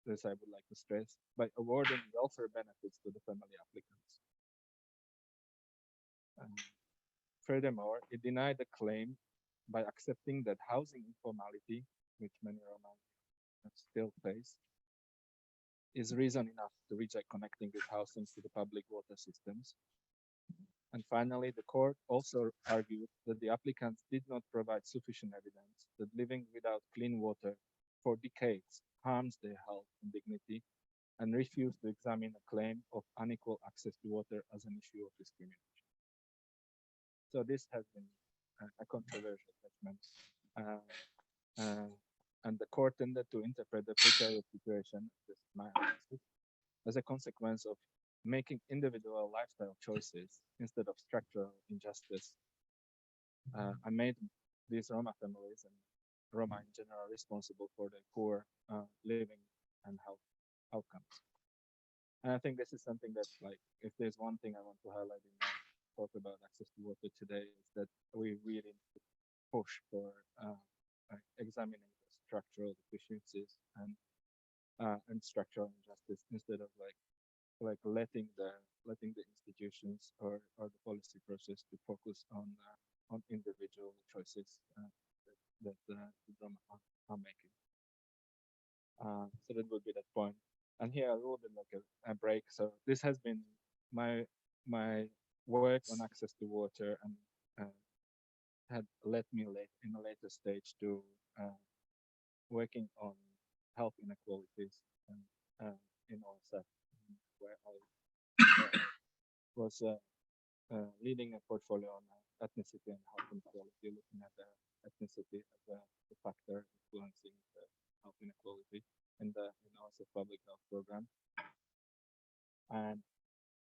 this I would like to stress, by awarding welfare benefits to the family applicants. Furthermore, it denied the claim by accepting that housing informality, which many Roma still face, is reason enough to reject connecting with housing to the public water systems. And finally, the court also argued that the applicants did not provide sufficient evidence that living without clean water for decades harms their health and dignity, and refused to examine a claim of unequal access to water as an issue of discrimination. So this has been a controversial judgment, and the court tended to interpret the precarious situation, this is my analysis, as a consequence of making individual lifestyle choices instead of structural injustice. I made these Roma families and Roma in general responsible for their poor living and health outcomes. And I think this is something that, like, if there's one thing I want to highlight in my talk about access to water today, is that we really need to push for examining the structural deficiencies and structural injustice instead of like letting the institutions or the policy process to focus on individual choices that the Roma are making. So that would be that point. And here a little bit like a break. So this has been my work on access to water, and had led me in a later stage to working on health inequalities in OSF, where I was leading a portfolio on ethnicity and health inequality, looking at the ethnicity as a factor influencing the health inequality in OSF public health program.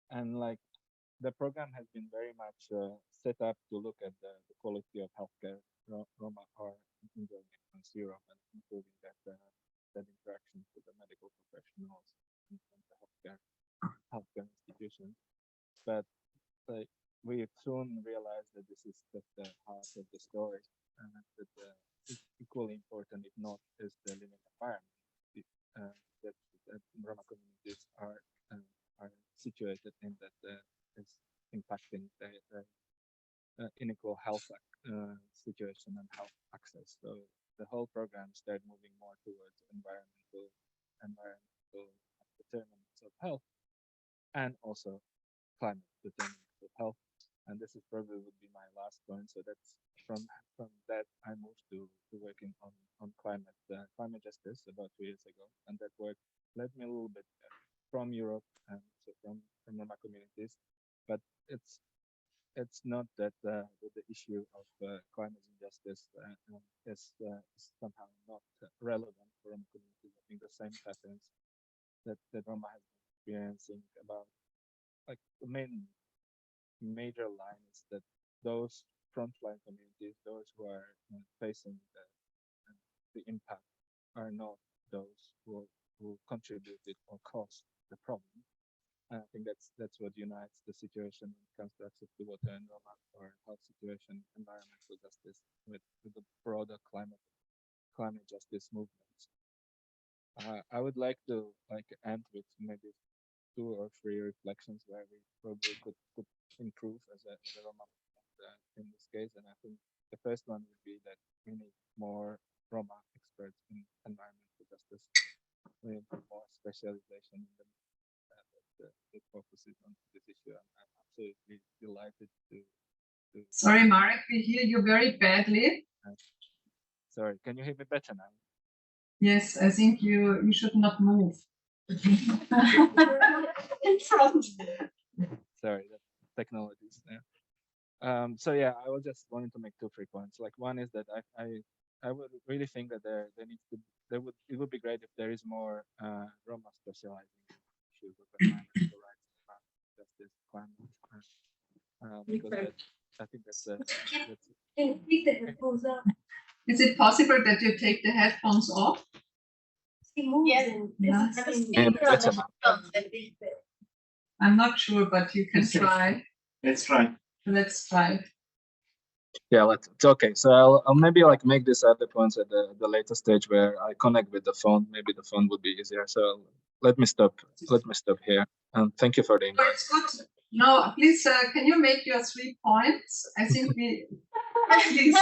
And like the program has been very much set up to look at the quality of healthcare Roma are enjoying across Europe, and improving that interaction with the medical professionals and the healthcare institutions. But we soon realized that this is just the heart of the story, and that equally important, if not, is the living environment that Roma communities are situated in, that is impacting the unequal health situation and health access. So the whole program started moving more towards environmental determinants of health, and also climate determinants of health. And this is probably would be my last point. So that's from that I moved to working on climate justice about 2 years ago, and that work led me a little bit from Europe and so from Roma communities. But it's not that the issue of climate injustice is somehow not relevant for Roma communities. I think the same patterns that Roma has been experiencing about, like, the major line is that those frontline communities, those who are facing the impact, are not those who contributed or caused the problem. And I think that's what unites the situation when it comes to access to water in Roma, or health situation, environmental justice, with the broader climate justice movements. I would like to end with maybe 2 or 3 reflections where we probably could improve as a Roma in this case. And I think the first one would be that we need more Roma experts in environmental justice. We need more specialization in them that focuses on this issue. I'm absolutely delighted to. Sorry, Marek, we hear you very badly. Sorry, can you hear me better now? Yes, I think you should not move. In front. Sorry, that technology is there. So yeah, I was just wanting to make 2 or 3 points. Like, one is that I would really think that it would be great if there is more Roma specializing in issues of environmental rights, justice, climate, because I think that's Is it possible that you take the headphones off? Yes. I'm not sure, but you can try. Let's try. Let's try. Yeah, it's okay. So I'll maybe make these other points at the later stage where I connect with the phone. Maybe the phone would be easier. So let me stop here. And thank you for the invite. Oh, it's good. No, please, can you make your 3 points? I think we. Please.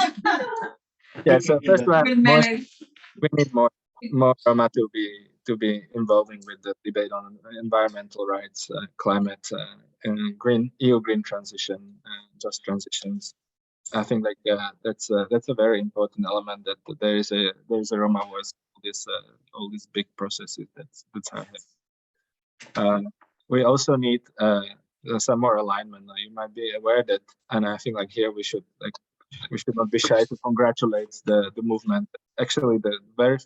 Yeah. So first one, We'll manage. we need more Roma to be involving with the debate on environmental rights, climate, and EU green transition, just transitions. I think that's a very important element, that there is a Roma voice. All these big processes that's happening. We also need some more alignment. You might be aware that, and I think like here we should not be shy to congratulate the movement. Actually, the very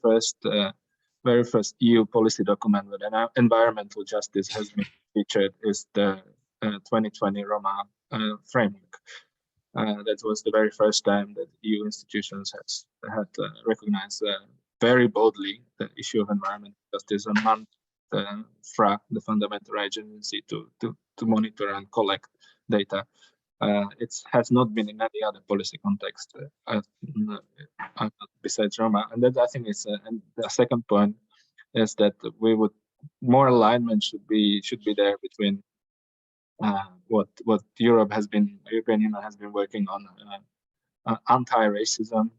first EU policy document with environmental justice has been featured is the 2020 Roma framework. That was the very first time that EU institutions had recognized very boldly the issue of environmental justice and mandated FRA, the Fundamental Rights Agency, to monitor and collect data. It has not been in any other policy context besides Roma, and that I think is. And the second point is that more alignment should be there between what European Union has been working on anti-racism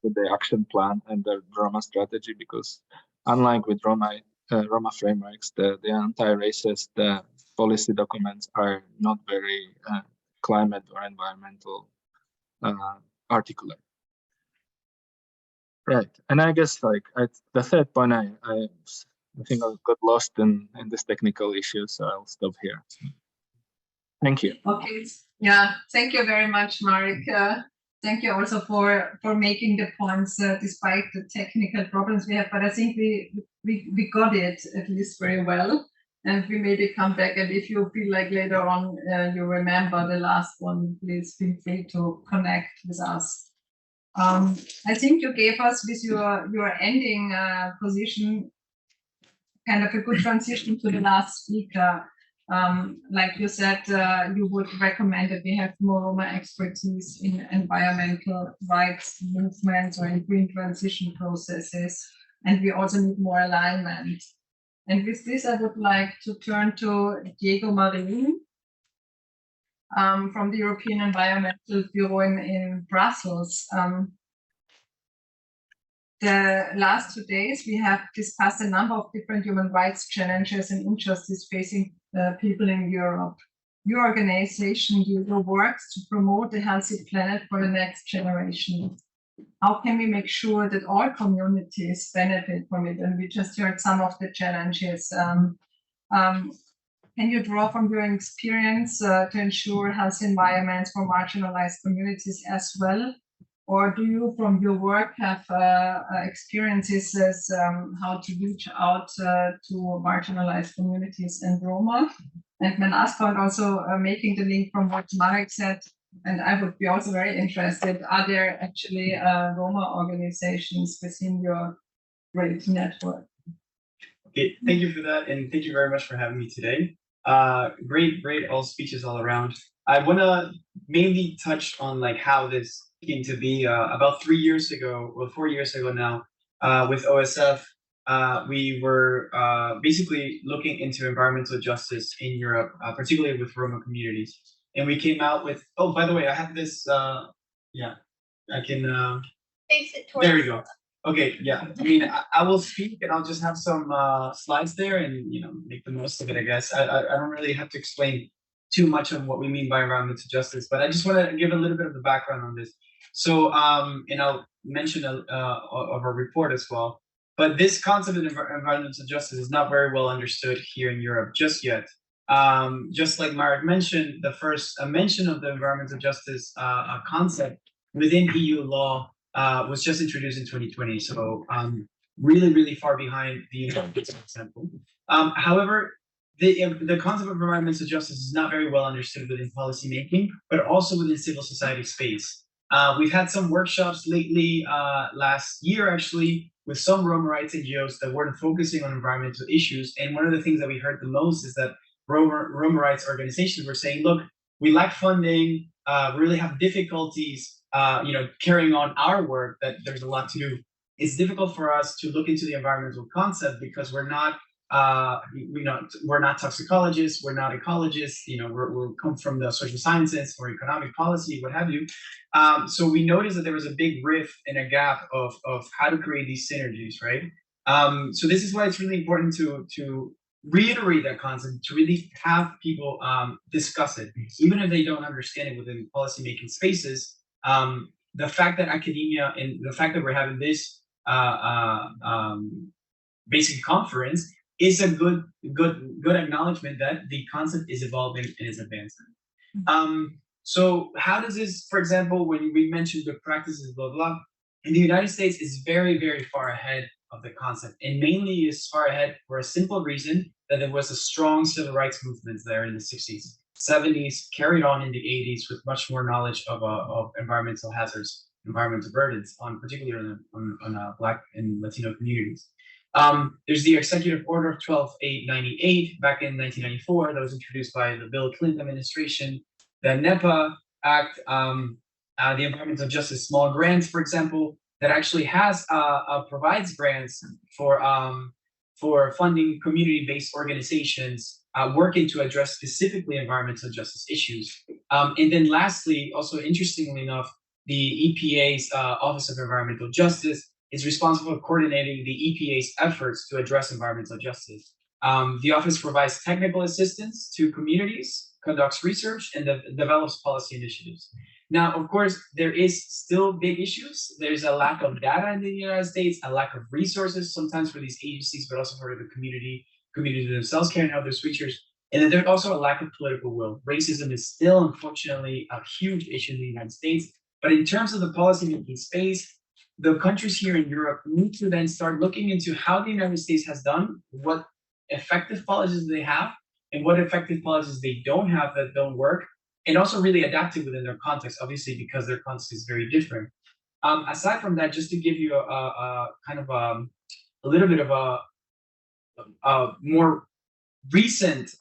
with the action plan and the Roma strategy, because unlike with Roma frameworks, the anti-racist policy documents are not very climate or environmental articulate. Right, and I guess the third point, I think I got lost in this technical issue, so I'll stop here. Thank you. Okay. Yeah. Thank you very much, Marek. Thank you also for making the points despite the technical problems we have. But I think we got it at least very well, and we maybe come back. And if you feel like later on you remember the last one, please feel free to connect with us. I think you gave us with your ending position kind of a good transition to the last speaker. Like you said, you would recommend that we have more Roma expertise in environmental rights movements or in green transition processes, and we also need more alignment. And with this, I would like to turn to Diego Marin from the European Environmental Bureau in Brussels. The last 2 days, we have discussed a number of different human rights challenges and injustice facing people in Europe. Your organization, works to promote a healthy planet for the next generation. How can we make sure that all communities benefit from it? And we just heard some of the challenges. Can you draw from your experience to ensure healthy environments for marginalized communities as well? Or do you, from your work, have experiences as how to reach out to marginalized communities and Roma? And my last point, also making the link from what Marek said, and I would be also very interested, are there actually Roma organizations within your great network? Okay, thank you for that, and thank you very much for having me today. Great all speeches all around. I want to mainly touch on how this came to be. About 3 years ago, well, 4 years ago now, with OSF, we were basically looking into environmental justice in Europe, particularly with Roma communities. And we came out with, oh, by the way, I have this, yeah, I can, Face it towards. there we go. Okay, yeah, I mean, I will speak and I'll just have some slides there and, make the most of it, I guess. I don't really have to explain too much of what we mean by environmental justice, but I just want to give a little bit of the background on this. So, and I'll mention of our report as well, but this concept of environmental justice is not very well understood here in Europe just yet. Just like Marek mentioned, the first mention of the environmental justice concept within EU law was just introduced in 2020. So really, really far behind the United States, for example. However, the concept of environmental justice is not very well understood within policymaking, but also within civil society space. We've had some workshops lately, last year actually, with some Roma rights NGOs that weren't focusing on environmental issues. And one of the things that we heard the most is that Roma rights organizations were saying, look, we lack funding, really have difficulties, carrying on our work, that there's a lot to do. It's difficult for us to look into the environmental concept because we're not toxicologists, we're not ecologists, we're come from the social sciences or economic policy, what have you. So we noticed that there was a big rift and a gap of how to create these synergies, right? So this is why it's really important to reiterate that concept, to really have people discuss it, even if they don't understand it within policymaking spaces. The fact that academia and the fact that we're having this basic conference is a good acknowledgement that the concept is evolving and is advancing. So how does this, for example, when we mentioned good practices, blah, blah, in the United States is very, very far ahead of the concept, and mainly is far ahead for a simple reason that there was a strong civil rights movement there in the 60s, 70s, carried on in the 80s with much more knowledge of environmental hazards, environmental burdens, particularly on Black and Latino communities. There's the Executive Order of 12898 back in 1994 that was introduced by the Bill Clinton administration. The NEPA Act, the Environmental Justice Small Grants, for example, that actually has provides grants for funding community-based organizations working to address specifically environmental justice issues. And then lastly, also interestingly enough, the EPA's Office of Environmental Justice is responsible for coordinating the EPA's efforts to address environmental justice. The office provides technical assistance to communities, conducts research, and develops policy initiatives. Now, of course, there is still big issues. There's a lack of data in the United States, a lack of resources sometimes for these agencies, but also for the community themselves carrying out those research. And then there's also a lack of political will. Racism is still, unfortunately, a huge issue in the United States. But in terms of the policymaking space, the countries here in Europe need to then start looking into how the United States has done, what effective policies they have, and what effective policies they don't have that don't work, and also really adapt it within their context, obviously, because their context is very different. Aside from that, just to give you a kind of a little bit of a more recent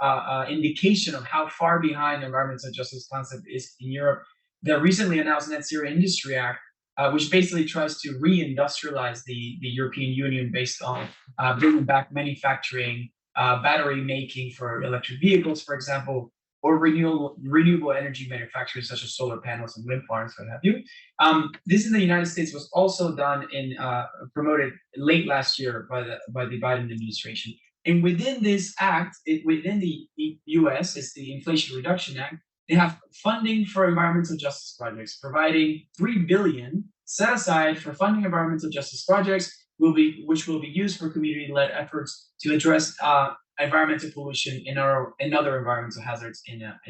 indication of how far behind the environmental justice concept is in Europe, the recently announced Net Zero Industry Act, which basically tries to re-industrialize the European Union based on bringing back manufacturing, battery making for electric vehicles, for example, or renewable energy manufacturing such as solar panels and wind farms, what have you. This in the United States was also done in promoted late last year by the Biden administration. And within this act, within the US, it's the Inflation Reduction Act, they have funding for environmental justice projects, providing $3 billion set aside for funding environmental justice projects, which will be used for community-led efforts to address environmental pollution and other environmental hazards in their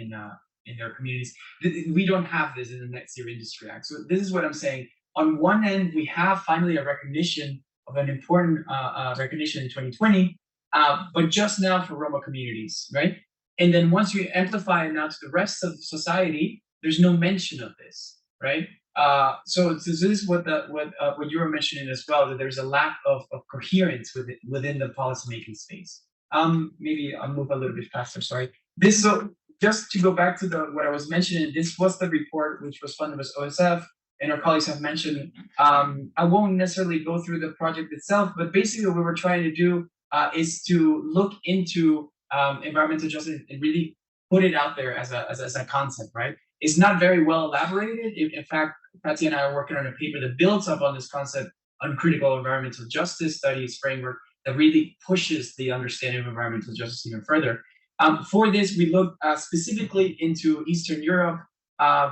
communities. We don't have this in the Net Zero Industry Act. So this is what I'm saying. On one end, we have finally a recognition of an important recognition in 2020, but just now for Roma communities, right? And then once you amplify it now to the rest of society, there's no mention of this, right? So this is what you were mentioning as well, that there's a lack of coherence within the policymaking space. Maybe I'll move a little bit faster, sorry. So just to go back to what I was mentioning, this was the report which was funded with OSF, and our colleagues have mentioned. I won't necessarily go through the project itself, but basically what we were trying to do is to look into environmental justice and really put it out there as a concept, right? It's not very well elaborated. In fact, Patsy and I are working on a paper that builds up on this concept on critical environmental justice studies framework that really pushes the understanding of environmental justice even further. For this, we looked specifically into Eastern Europe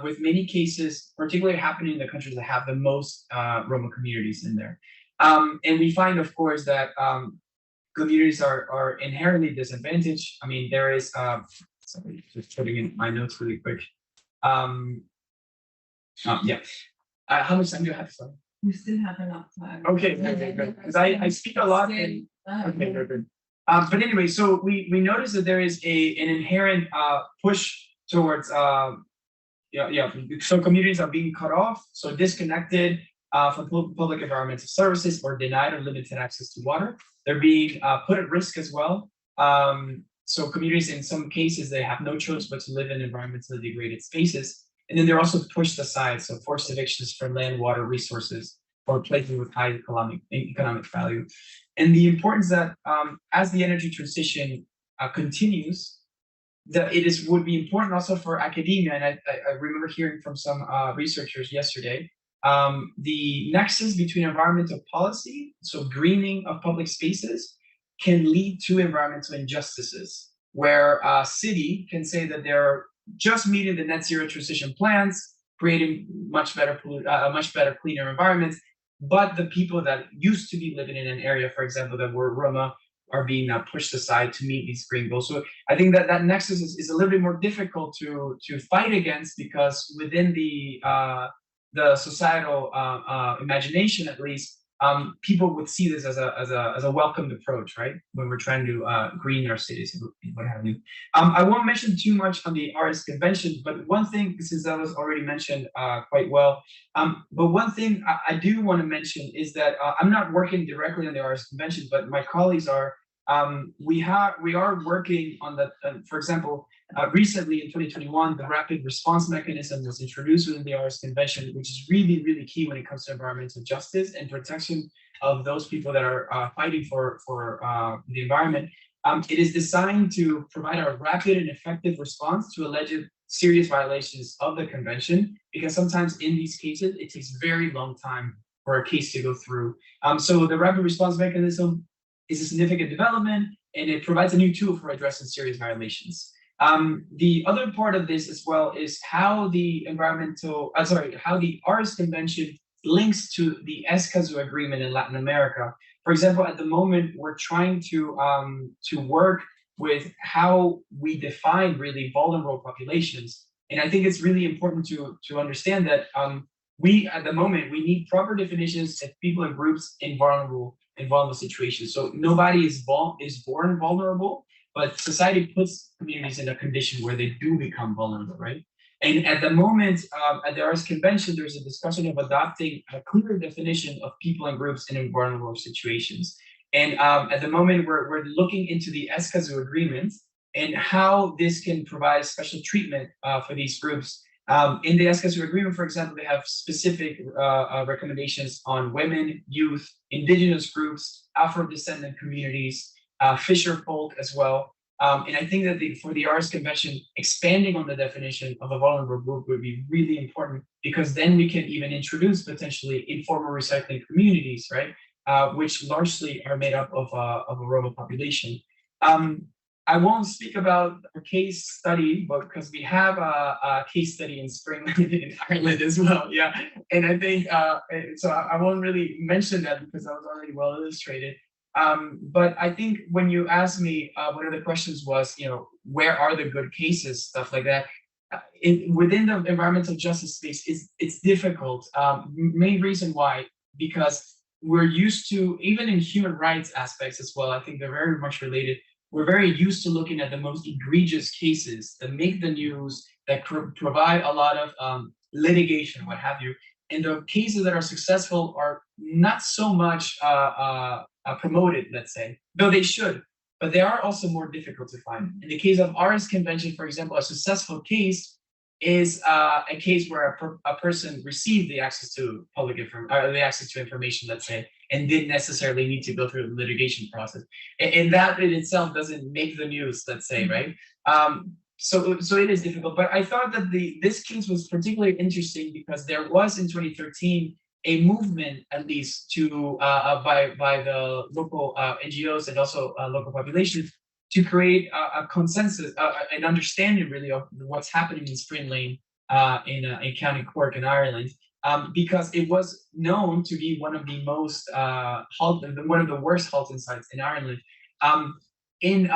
with many cases, particularly happening in the countries that have the most Roma communities in there. And we find, of course, that communities are inherently disadvantaged. I mean, there is, sorry, just putting in my notes really quick. Yeah. How much time do you have? Sorry. You still have enough time. Okay, good. Because I speak a lot. Okay, good. But anyway, so we noticed that there is an inherent push towards so communities are being cut off, so disconnected from public environmental services or denied or limited access to water. They're being put at risk as well. So communities, in some cases, they have no choice but to live in environmentally degraded spaces. And then they're also pushed aside, so forced evictions from land, water, resources, or places with high economic value. And the importance that as the energy transition continues, that would be important also for academia. And I remember hearing from some researchers yesterday, the nexus between environmental policy, so greening of public spaces, can lead to environmental injustices, where a city can say that they're just meeting the net zero transition plans, creating much better, cleaner environments, but the people that used to be living in an area, for example, that were Roma, are being pushed aside to meet these green goals. So I think that that nexus is a little bit more difficult to fight against, because within the societal imagination, at least, people would see this as a welcomed approach, right? When we're trying to green our cities and what have you. I won't mention too much on the RS convention, but one thing, since that was already mentioned quite well, but one thing I do want to mention is that I'm not working directly on the RS convention, but my colleagues are. We are working on that. For example, recently in 2021, the rapid response mechanism was introduced within the RS convention, which is really, really key when it comes to environmental justice and protection of those people that are fighting for the environment. It is designed to provide a rapid and effective response to alleged serious violations of the convention, because sometimes in these cases, it takes a very long time for a case to go through. So the rapid response mechanism is a significant development, and it provides a new tool for addressing serious violations. The other part of this as well is how the how the RS convention links to the Escazú agreement in Latin America. For example, at the moment, we're trying to work with how we define really vulnerable populations. And I think it's really important to understand that we, at the moment, we need proper definitions of people and groups in vulnerable situations. So nobody is born vulnerable, but society puts communities in a condition where they do become vulnerable, right? And at the moment, at the RS convention, there's a discussion of adopting a clearer definition of people and groups in vulnerable situations. And at the moment, we're looking into the Escazú agreement and how this can provide special treatment for these groups. In the Escazú agreement, for example, they have specific recommendations on women, youth, indigenous groups, Afro-descendant communities, fisher folk as well. And I think that for the RS convention, expanding on the definition of a vulnerable group would be really important, because then we can even introduce potentially informal recycling communities, right? Which largely are made up of a Roma population. I won't speak about our case study, but because we have a case study in spring in Ireland as well, yeah. And I think so. I won't really mention that because that was already well illustrated. But I think when you asked me, one of the questions was, where are the good cases, stuff like that. Within the environmental justice space, it's difficult. Main reason why, because we're used to, even in human rights aspects as well, I think they're very much related. We're very used to looking at the most egregious cases that make the news, that provide a lot of litigation, what have you. And the cases that are successful are not so much promoted, let's say, though they should, but they are also more difficult to find. In the case of RS convention, for example, a successful case is a case where a person received the access to public information, the access to information, let's say, and didn't necessarily need to go through the litigation process. And that in itself doesn't make the news, let's say, right? So it is difficult. But I thought that this case was particularly interesting because there was in 2013 a movement, at least, to by the local NGOs and also local populations, to create a consensus, an understanding really of what's happening in Spring Lane in County Cork in Ireland, because it was known to be one of the most one of the worst halting sites in Ireland. In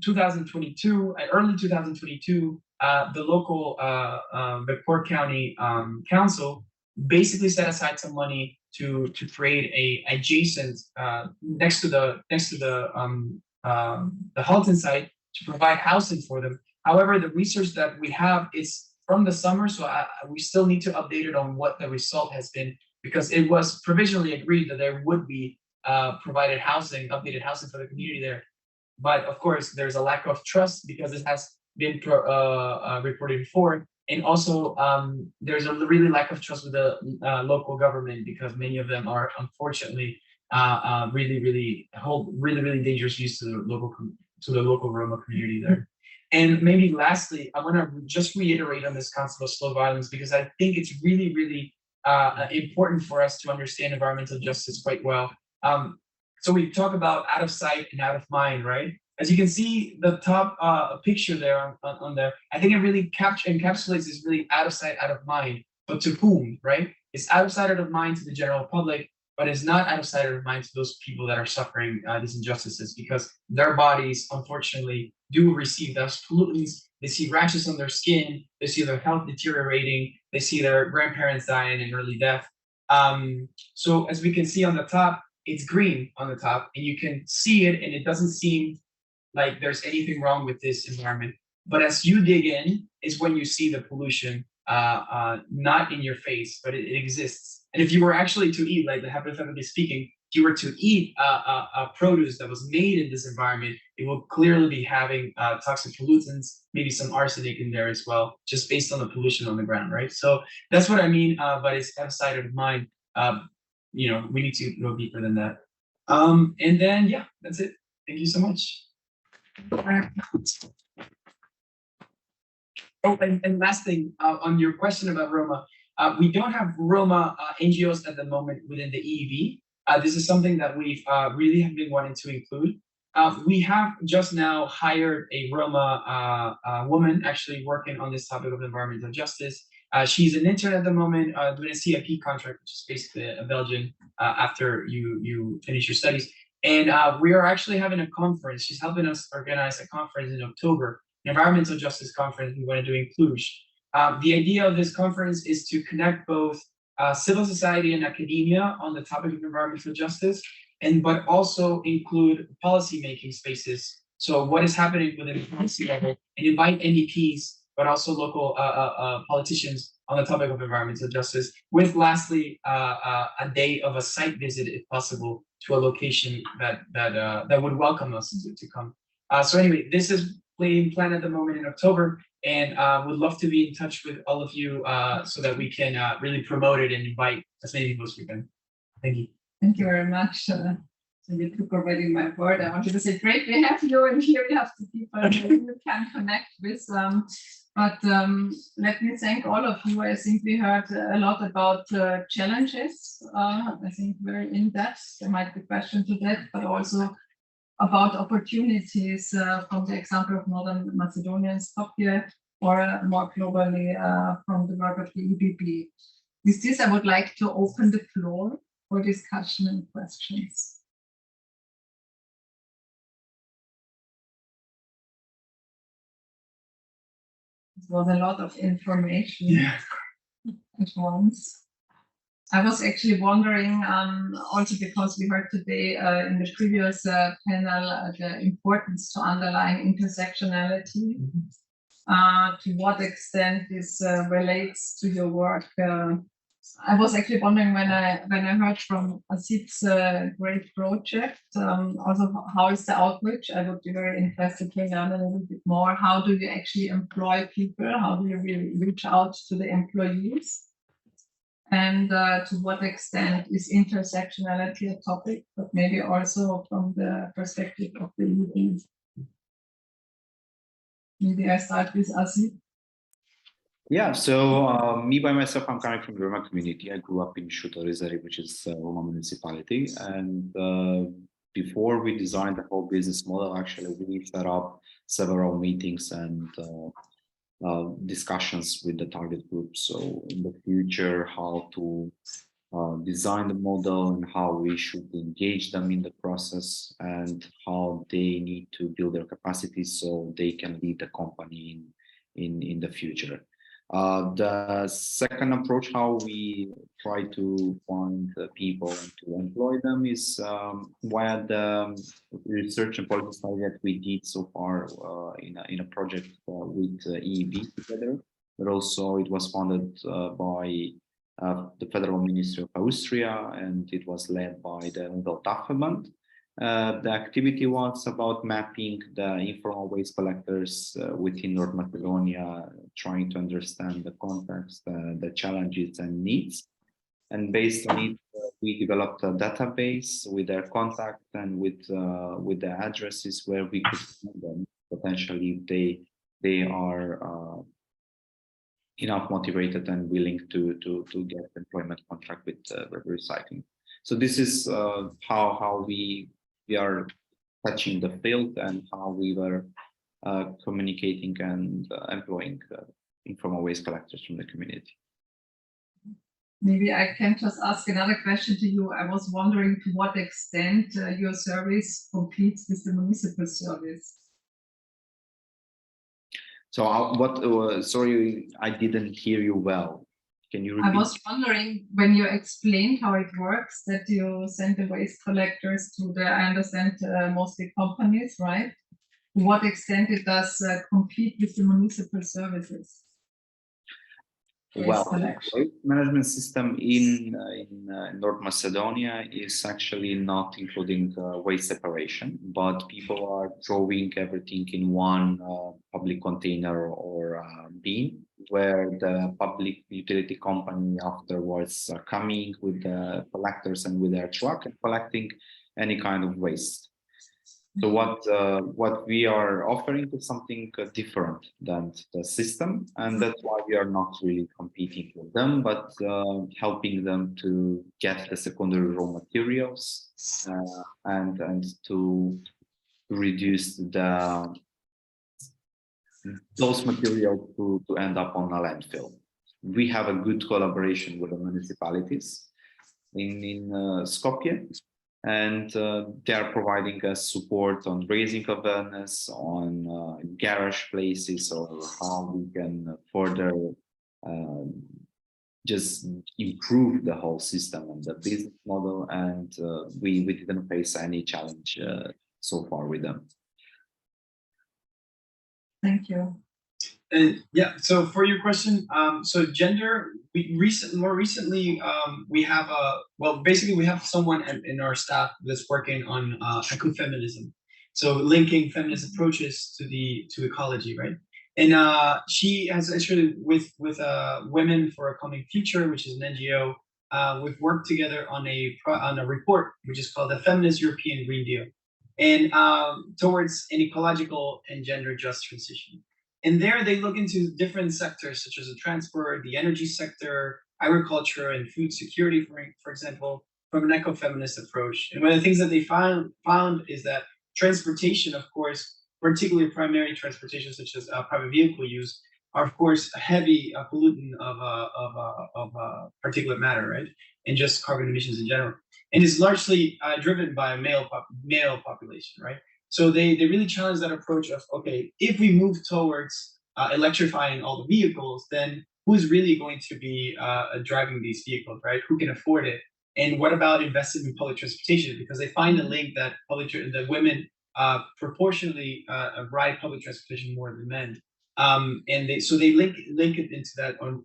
2022, early 2022, the local the Cork County Council basically set aside some money to create a adjacent next to the halting site to provide housing for them. However, the research that we have is from the summer, so we still need to update it on what the result has been, because it was provisionally agreed that there would be provided housing, updated housing for the community there. But of course, there's a lack of trust because it has been reported before. And also, there's a really lack of trust with the local government, because many of them are unfortunately really dangerous views to the local Roma community there. And maybe lastly, I want to just reiterate on this concept of slow violence, because I think it's really important for us to understand environmental justice quite well. So we talk about out of sight and out of mind, right? As you can see, the top picture there on there, I think it really encapsulates this really out of sight, out of mind. But to whom, right? It's out of sight, out of mind to the general public, but it's not out of sight or mind to those people that are suffering these injustices, because their bodies, unfortunately, do receive those pollutants. They see rashes on their skin, they see their health deteriorating, they see their grandparents dying in early death. So as we can see on the top, it's green on the top, and you can see it, and it doesn't seem like there's anything wrong with this environment. But as you dig in, is when you see the pollution, not in your face, but it exists. And if you were actually to eat, like hypothetically speaking, if you were to eat a produce that was made in this environment, it will clearly be having toxic pollutants, maybe some arsenic in there as well, just based on the pollution on the ground, right? So that's what I mean, but it's outside of mind. You know, we need to go deeper than that. And then, yeah, that's it. Thank you so much. Oh, and last thing, on your question about Roma, we don't have Roma NGOs at the moment within the EEV. This is something that we've really have been wanting to include. We have just now hired a Roma woman actually working on this topic of environmental justice. She's an intern at the moment doing a CIP contract, which is basically a Belgian after you finish your studies. And we are actually having a conference. She's helping us organize a conference in October, an environmental justice conference we want to do in Cluj. The idea of this conference is to connect both civil society and academia on the topic of environmental justice, but also include policy-making spaces. So what is happening within the policy level, and invite MEPs, but also local politicians on the topic of environmental justice, with lastly, a day of a site visit, if possible, to a location that would welcome us to come. So anyway, this is being planned at the moment in October, and would love to be in touch with all of you so that we can really promote it and invite as many people as we can. Thank you. Thank you very much. So you took already my word. I wanted to say, great, we have you, and here we have the people you can connect with. But let me thank all of you. I think we heard a lot about challenges. I think very in depth. There might be questions to that, but also about opportunities from the example of Northern Macedonia and Skopje, or more globally from the work of the EBB. With this, I would like to open the floor for discussion and questions. It was a lot of information at once. I was actually wondering, also because we heard today in the previous panel the importance to underline intersectionality, to what extent this relates to your work. I was actually wondering when I heard from Asib's great project, also how is the outreach? I would be very interested to learn a little bit more. How do you actually employ people? How do you really reach out to the employees? And to what extent is intersectionality a topic, but maybe also from the perspective of the ED? Maybe I start with Asib. Yeah, so me by myself, I'm coming from the Roma community. I grew up in Șutorizări, which is Roma municipality. And before we designed the whole business model, actually, we set up several meetings and discussions with the target group. So in the future, how to design the model and how we should engage them in the process, and how they need to build their capacities so they can lead the company in the future. The second approach, how we try to find the people and to employ them, is via the research and policy study that we did so far in a project with EEB together. But also it was funded by the Federal Ministry of Austria, and it was led by the Umweltdachverband. The activity was about mapping the informal waste collectors within North Macedonia, trying to understand the context, the challenges and needs. And based on it, we developed a database with their contact and with the addresses where we could find them, potentially if they are enough motivated and willing to get employment contract with recycling. So this is how we are touching the field, and how we were communicating and employing informal waste collectors from the community. Maybe I can just ask another question to you. I was wondering to what extent your service competes with the municipal service. So sorry, I didn't hear you well. Can you repeat? I was wondering when you explained how it works, that you send the waste collectors to the, I understand, mostly companies, right? To what extent it does compete with the municipal services? Well, Collection. waste management system in North Macedonia is actually not including waste separation, but people are throwing everything in one public container or bin, where the public utility company afterwards are coming with the collectors and with their truck and collecting any kind of waste. So what we are offering is something different than the system, and that's why we are not really competing with them, but helping them to get the secondary raw materials and to reduce those materials to end up on a landfill. We have a good collaboration with the municipalities in Skopje. And they are providing us support on raising awareness, on garage places, or how we can further just improve the whole system and the business model. And we didn't face any challenge so far with them. Thank you. Yeah, so for your question, so gender, more recently, we have basically we have someone in our staff that's working on ecofeminism, so linking feminist approaches to ecology, right? And she has actually with Women for a Common Future, which is an NGO, we've worked together on a report which is called the Feminist European Green Deal, and towards an ecological and gender just transition. And there they look into different sectors, such as the transport, the energy sector, agriculture, and food security, for example, from an ecofeminist approach. And one of the things that they found is that transportation, of course, particularly primary transportation, such as private vehicle use, are of course a heavy pollutant of particulate matter, right, and just carbon emissions in general. And is largely driven by a male population, right? So they really challenge that approach of, okay, if we move towards electrifying all the vehicles, then who's really going to be driving these vehicles, right? Who can afford it? And what about investing in public transportation? Because they find a link that the women proportionally ride public transportation more than men. And they link it into that on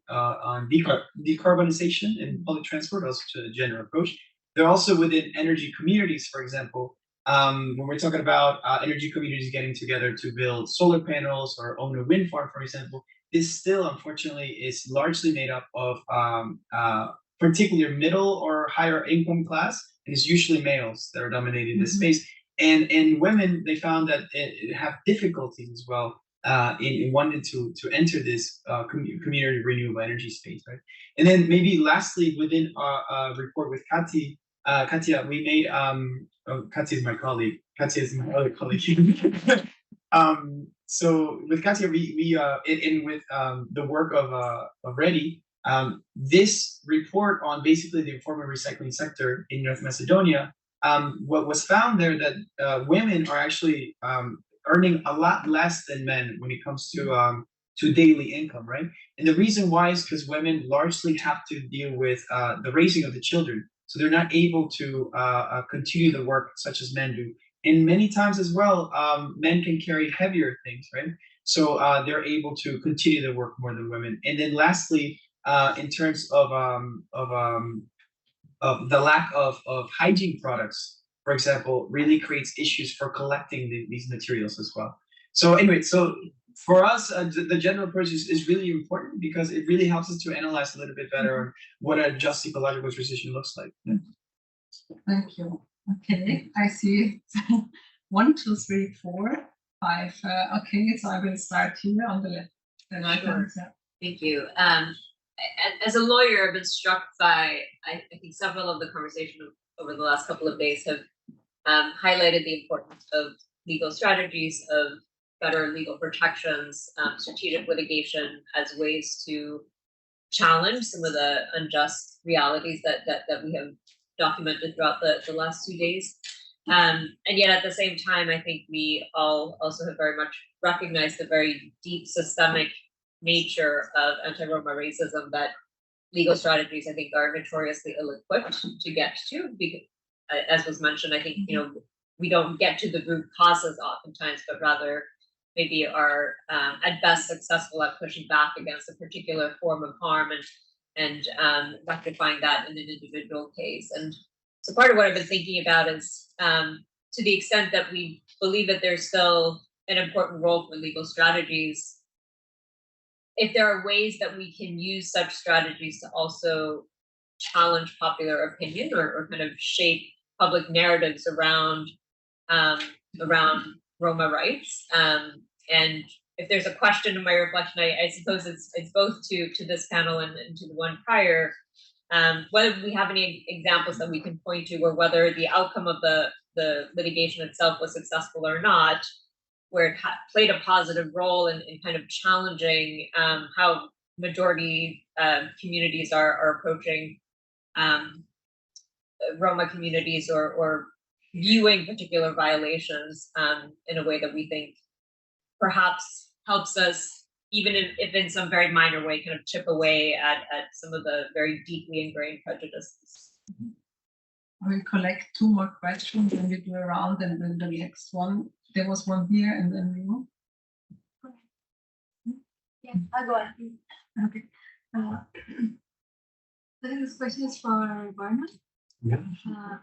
decarbonization and public transport, also to the gender approach. They're also within energy communities, for example. When we're talking about energy communities getting together to build solar panels or own a wind farm, for example, this still, unfortunately, is largely made up of particular middle or higher income class, and it's usually males that are dominating this space. And women, they found that it have difficulties as well in wanting to enter this community renewable energy space, right? And then maybe lastly, within our report with Katia, we made Katia is my colleague. Katia is my other colleague. So with Katia, we with the work of REDI, this report on basically the informal recycling sector in North Macedonia, what was found there that women are actually earning a lot less than men when it comes to daily income, right? And the reason why is because women largely have to deal with the raising of the children. So they're not able to continue the work such as men do. And many times as well, men can carry heavier things, right? So they're able to continue their work more than women. And then lastly, in terms of the lack of hygiene products, for example, really creates issues for collecting these materials as well. So anyway, so for us, the gender approach is really important because it really helps us to analyze a little bit better what a just ecological transition looks like. Thank you. Okay, I see 1, 2, 3, 4, 5. Okay, so I will start here on the left. Sure. Thank you. As a lawyer, I've been struck by, I think several of the conversations over the last couple of days have highlighted the importance of legal strategies, of better legal protections, strategic litigation as ways to challenge some of the unjust realities that we have documented throughout the last 2 days. And yet at the same time, I think we all also have very much recognized the very deep systemic nature of anti-Roma racism that legal strategies, I think, are notoriously ill-equipped to get to, because, as was mentioned, I think, we don't get to the root causes oftentimes, but rather maybe are at best successful at pushing back against a particular form of harm and rectifying that in an individual case. And so part of what I've been thinking about is, to the extent that we believe that there's still an important role for legal strategies, if there are ways that we can use such strategies to also challenge popular opinion or kind of shape public narratives around Roma rights. And if there's a question in my reflection, I suppose it's both to this panel and to the one prior, whether we have any examples that we can point to, or whether the outcome of the litigation itself was successful or not, where it played a positive role in kind of challenging how majority communities are approaching Roma communities or viewing particular violations in a way that we think perhaps helps us, even if in some very minor way, kind of chip away at some of the very deeply ingrained prejudices. I will collect 2 more questions and we do a round, and then the next one. There was one here, and then we move. Yeah, I'll go ahead. Okay. I think this question is for Varna. Yeah.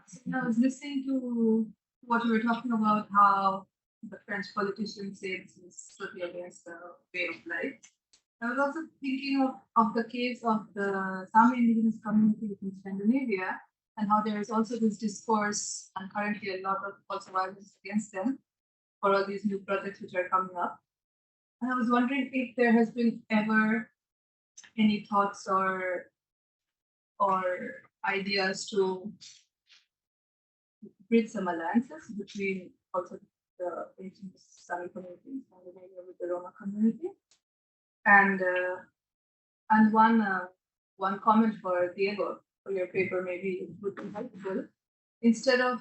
So I was listening to what you were talking about, how the French politicians say this is totally against the way of life. I was also thinking of the case of the Sami indigenous communities in Scandinavia, and how there is also this discourse, and currently a lot of also violence against them for all these new projects which are coming up. And I was wondering if there has been ever any thoughts or ideas to bridge some alliances between also the indigenous Sami community in Scandinavia with the Roma community. And one comment for Diego for your paper, maybe it would be helpful. Instead of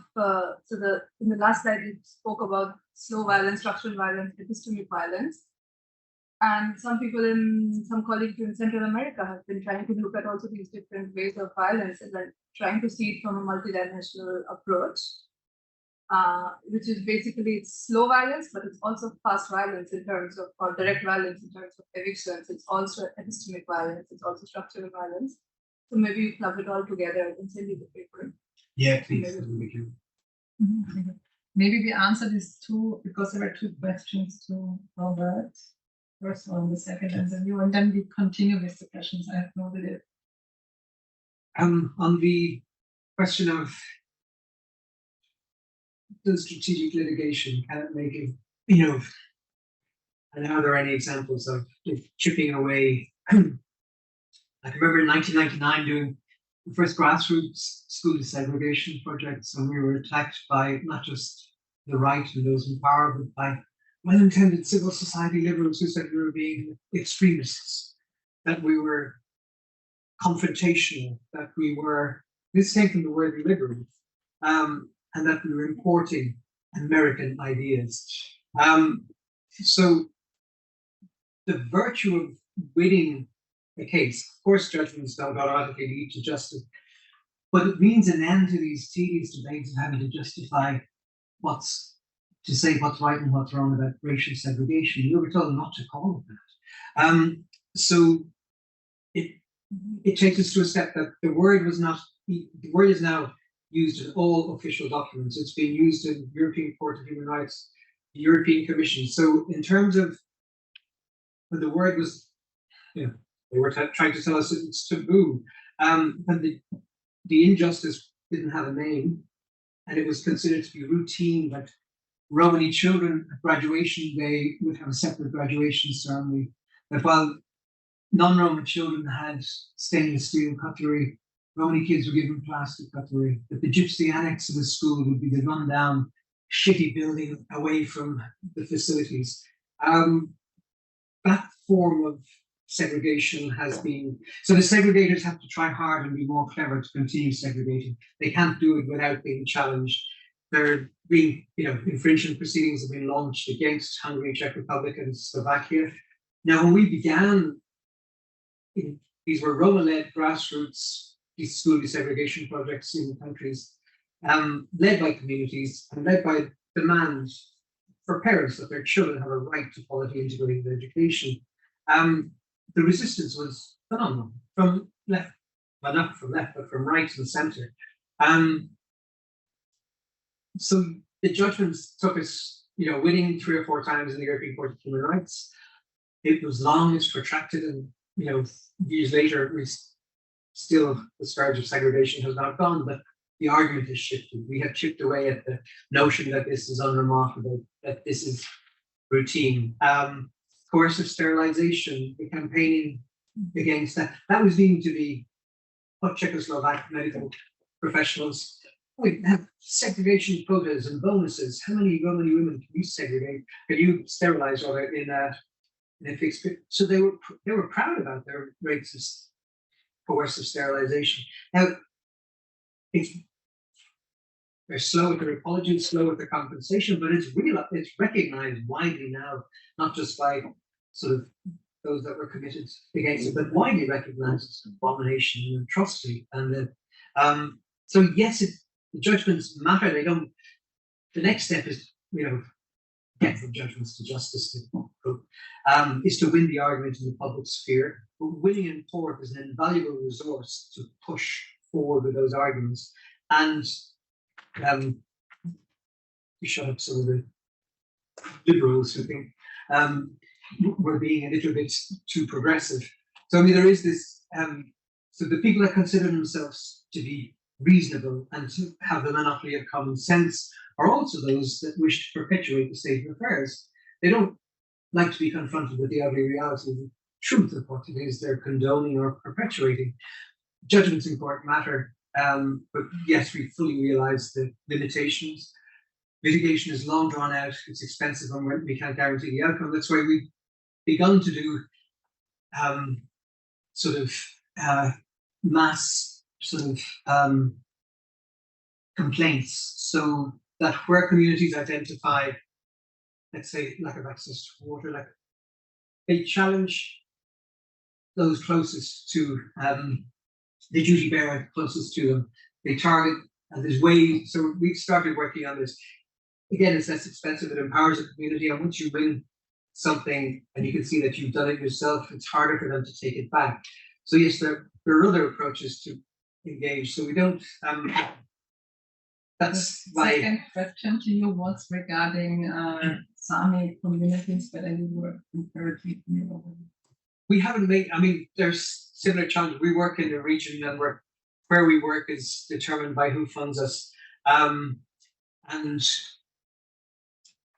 in the last slide you spoke about slow violence, structural violence, epistemic violence, and some colleagues in Central America have been trying to look at also these different ways of violence and then trying to see it from a multidimensional approach, which is basically it's slow violence, but it's also fast violence in terms of, or direct violence in terms of evictions. It's also epistemic violence. It's also structural violence. So maybe you club it all together and send you the paper. Yeah, please. Maybe we answer these 2 because there were 2 questions to Robert. First one, the second, and then you, and then we continue with the questions. I have no idea. On the question of the strategic litigation, can it make it, and are there any examples of chipping away? I can remember in 1999 doing the first grassroots school desegregation projects, and we were attacked by not just the right and those in power, but by well-intended civil society liberals who said we were being extremists, that we were confrontational, that we were, this came from the word liberal, and that we were importing American ideas. So the virtue of winning a case, of course, judgments don't automatically lead to justice, but it means an end to these tedious debates of having to justify to say what's right and what's wrong about racial segregation. We were told not to call it that. So it takes us to a step that the word is now used in all official documents. It's being used in the European Court of Human Rights, the European Commission. So in terms of when the word was, they were trying to tell us it's taboo, when the injustice didn't have a name, and it was considered to be routine that Romani children at graduation, they would have a separate graduation ceremony, that while non-Roman children had stainless steel cutlery, Romani kids were given plastic cutlery, that the gypsy annex of the school would be the rundown, shitty building away from the facilities. That form of segregation has been, so the segregators have to try hard and be more clever to continue segregating. They can't do it without being challenged. There have been, infringement proceedings have been launched against Hungary, Czech Republic, and Slovakia. Now, when we began, these were Roma-led grassroots school desegregation projects in countries, led by communities and led by demand for parents that their children have a right to quality integrated education. The resistance was phenomenal from left, well, not from left, but from right and centre. So the judgments took us, winning 3 or 4 times in the European Court of Human Rights. It was long, it's protracted, and years later, still the scourge of segregation has not gone, but the argument has shifted. We have chipped away at the notion that this is unremarkable, that this is routine. Coercive sterilization, the campaigning against that was deemed to be what Czechoslovak medical professionals. We have segregation quotas and bonuses. How many Romani women can you segregate? Can you sterilize in a fixed period? So they were proud about their rates of coercive sterilization. Now, they're slow with their apologies, slow with their compensation, but it's real. It's recognized widely now, not just by sort of those that were committed against it, but widely recognized as abomination and atrocity. And so, yes, the judgments matter. They don't. The next step is, get from judgments to justice, is to win the argument in the public sphere. But winning in court is an invaluable resource to push forward with those arguments. And we shut up some of the liberals who think we're being a little bit too progressive. So, there is this, so the people that consider themselves to be reasonable and to have the monopoly of common sense are also those that wish to perpetuate the state of affairs. They don't like to be confronted with the ugly reality of the truth of what it is they're condoning or perpetuating. Judgments in court matter, but yes, we fully realize the limitations. Litigation is long drawn out, it's expensive, and we can't guarantee the outcome. That's why we've begun to do mass complaints, so that where communities identify, let's say, lack of access to water, they challenge those closest to the duty bearer closest to them. They target, and there's ways. So we've started working on this. Again, it's less expensive. It empowers the community, and once you win something and you can see that you've done it yourself, it's harder for them to take it back. So yes, there are other approaches to engage. So we don't. That's my second question to you was regarding Sami communities, but you were encouraging me over. We haven't made. There's similar challenges. We work in a region, and where we work is determined by who funds us. And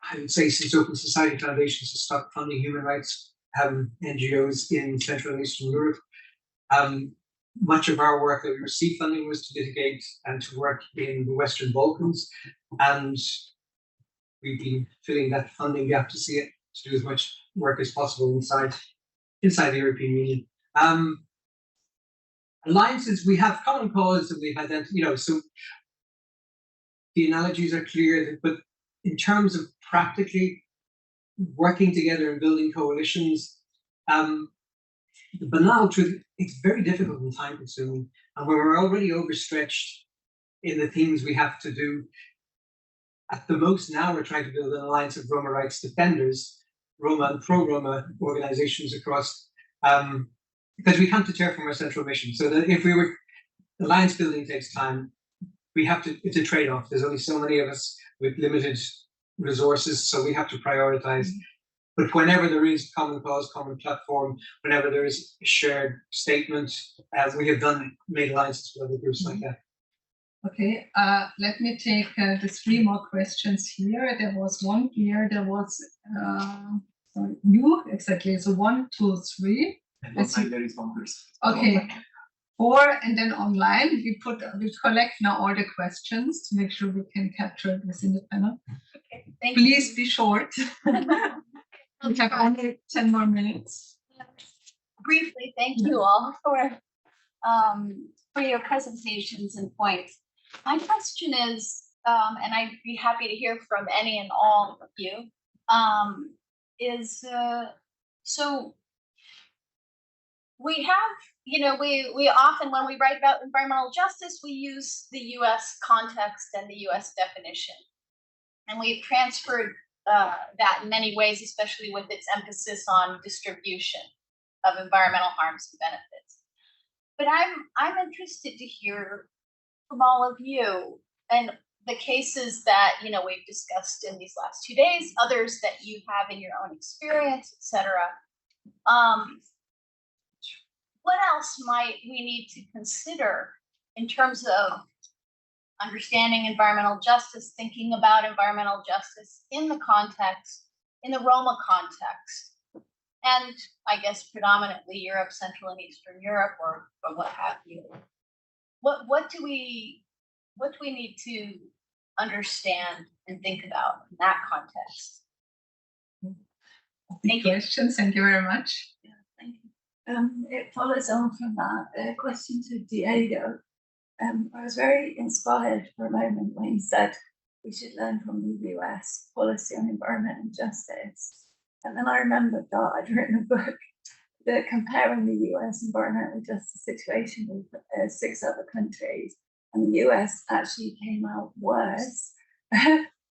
I would say, since Open Society Foundations has stopped funding human rights NGOs in Central and Eastern Europe, much of our work that we received funding was to litigate and to work in the Western Balkans, and we've been filling that funding gap to see it to do as much work as possible inside the European Union. Alliances, we have common cause, and we've identified, so the analogies are clear, but in terms of practically working together and building coalitions, the banal truth, it's very difficult and time consuming. And when we're already overstretched in the things we have to do, at the most now we're trying to build an alliance of Roma rights defenders, Roma and pro-Roma organizations across, because we can't deter from our central mission. So that if alliance building takes time, it's a trade-off. There's only so many of us with limited resources, so we have to prioritize. But whenever there is common cause, common platform, whenever there is a shared statement, we have made alliances with other groups like that. Okay, let me take the 3 more questions here. There was one here. There was you exactly. So 1, 2, 3. There is one person. Okay, 4, and then online we collect now all the questions to make sure we can capture it within the panel. Okay, thank Please be short. We have only 10 more minutes. briefly, thank you all for your presentations and points. My question is, and I'd be happy to hear from any and all of you, so we have, we often, when we write about environmental justice, we use the US context and the US definition. And we've transferred that in many ways, especially with its emphasis on distribution of environmental harms and benefits. But I'm interested to hear from all of you and the cases that we've discussed in these last 2 days, others that you have in your own experience, etc. What else might we need to consider in terms of understanding environmental justice, thinking about environmental justice in the context, in the Roma context, and I guess predominantly Europe, Central and Eastern Europe, or what have you? What do we need to understand and think about in that context? Thank you. Thank you very much. Yeah, thank you. It follows on from that question to Diego. I was very inspired for a moment when he said we should learn from the US policy on environment and justice. And then I remembered that I'd written a book that comparing the US environmental justice situation with 6 other countries. And the US actually came out worse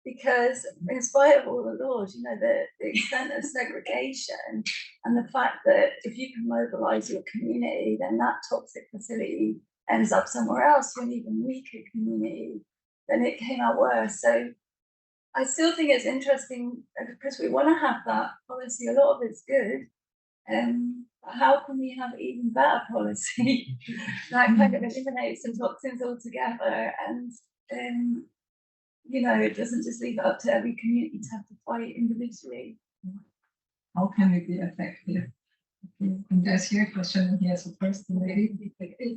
because in spite of all the laws, the extent of segregation and the fact that if you can mobilize your community, then that toxic facility ends up somewhere else to an even weaker community, then it came out worse. So I still think it's interesting because we want to have that policy. A lot of it's good. How can we have even better policy that kind of eliminates some toxins altogether? And it doesn't just leave it up to every community to have to fight individually. How can we be effective? And there's your question here, so first, lady.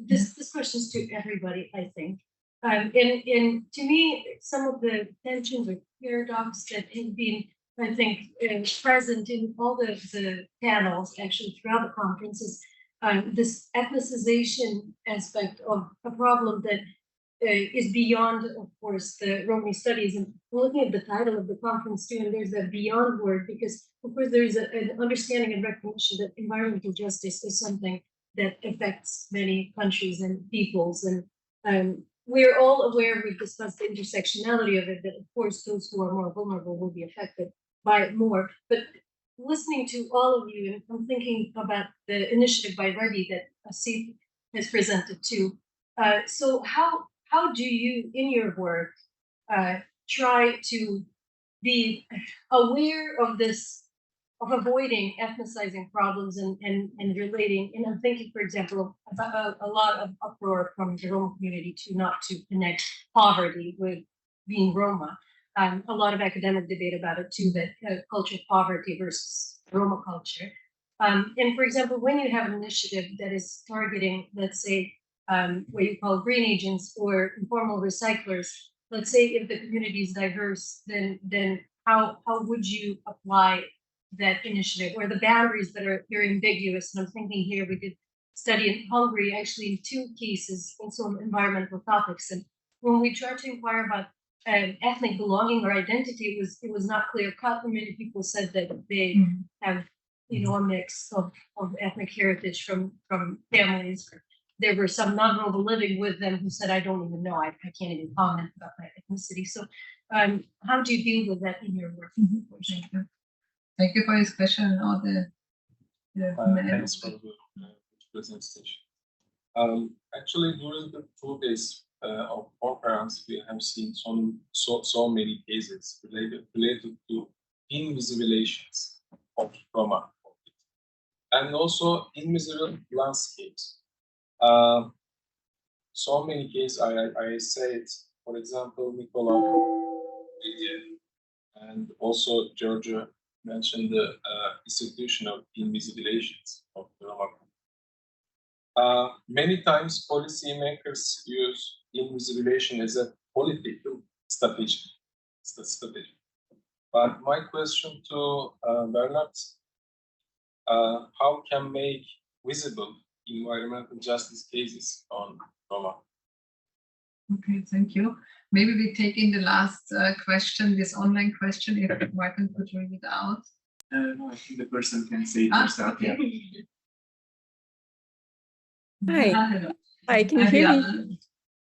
This question is to everybody, I think. And to me, some of the tensions or paradox that have been, I think, present in all the panels actually throughout the conference is this ethnicization aspect of a problem that is beyond, of course, the Romani studies. And looking at the title of the conference too, and there's that beyond word, because of course there is an understanding and recognition that environmental justice is something that affects many countries and peoples. And we're all aware, we've discussed the intersectionality of it, that of course those who are more vulnerable will be affected by it more. But listening to all of you, and I'm thinking about the initiative by REDI that Asib has presented too. So how do you, in your work, try to be aware of this, of avoiding ethnicizing problems and relating? And I'm thinking, for example, about a lot of uproar from the Roma community not to connect poverty with being Roma. A lot of academic debate about it too, that culture poverty versus Roma culture. And for example, when you have an initiative that is targeting, let's say, what you call green agents or informal recyclers, let's say if the community is diverse, then how would you apply that initiative, or the boundaries that are very ambiguous? And I'm thinking here, we did study in Hungary, actually in 2 cases on some environmental topics. And when we tried to inquire about ethnic belonging or identity, it was not clear cut. Many people said that they have, a mix of ethnic heritage from families. There were some non-Roma living with them who said, I don't even know, I can't even comment about my ethnicity. So how do you deal with that in your work? Thank you for this question and all the thanks for the presentation. Actually, during the 2 days of conference, we have seen so many cases related to invisibilizations of Roma, and also invisible landscapes. So many cases, I said, for example, Nicola, and also Georgia mentioned the institutional invisibilizations of the Roma. Many times policymakers use invisibilization as a political strategy. But my question to Bernard, how can make visible environmental justice cases on Roma? Okay, thank you. Maybe we take in the last question, this online question, if Martin could read it out. No, I think the person can say it herself. Okay. Hi. Hi, can you hear me?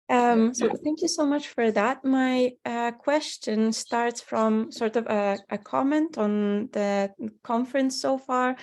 So thank you so much for that. My question starts from sort of a comment on the conference so far,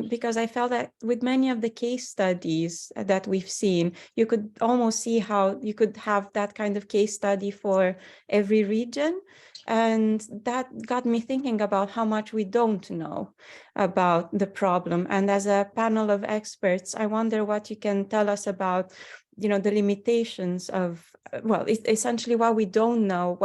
because I felt that with many of the case studies that we've seen, you could almost see how you could have that kind of case study for every region. And that got me thinking about how much we don't know about the problem. And as a panel of experts, I wonder what you can tell us about the limitations of, well, essentially what we don't know,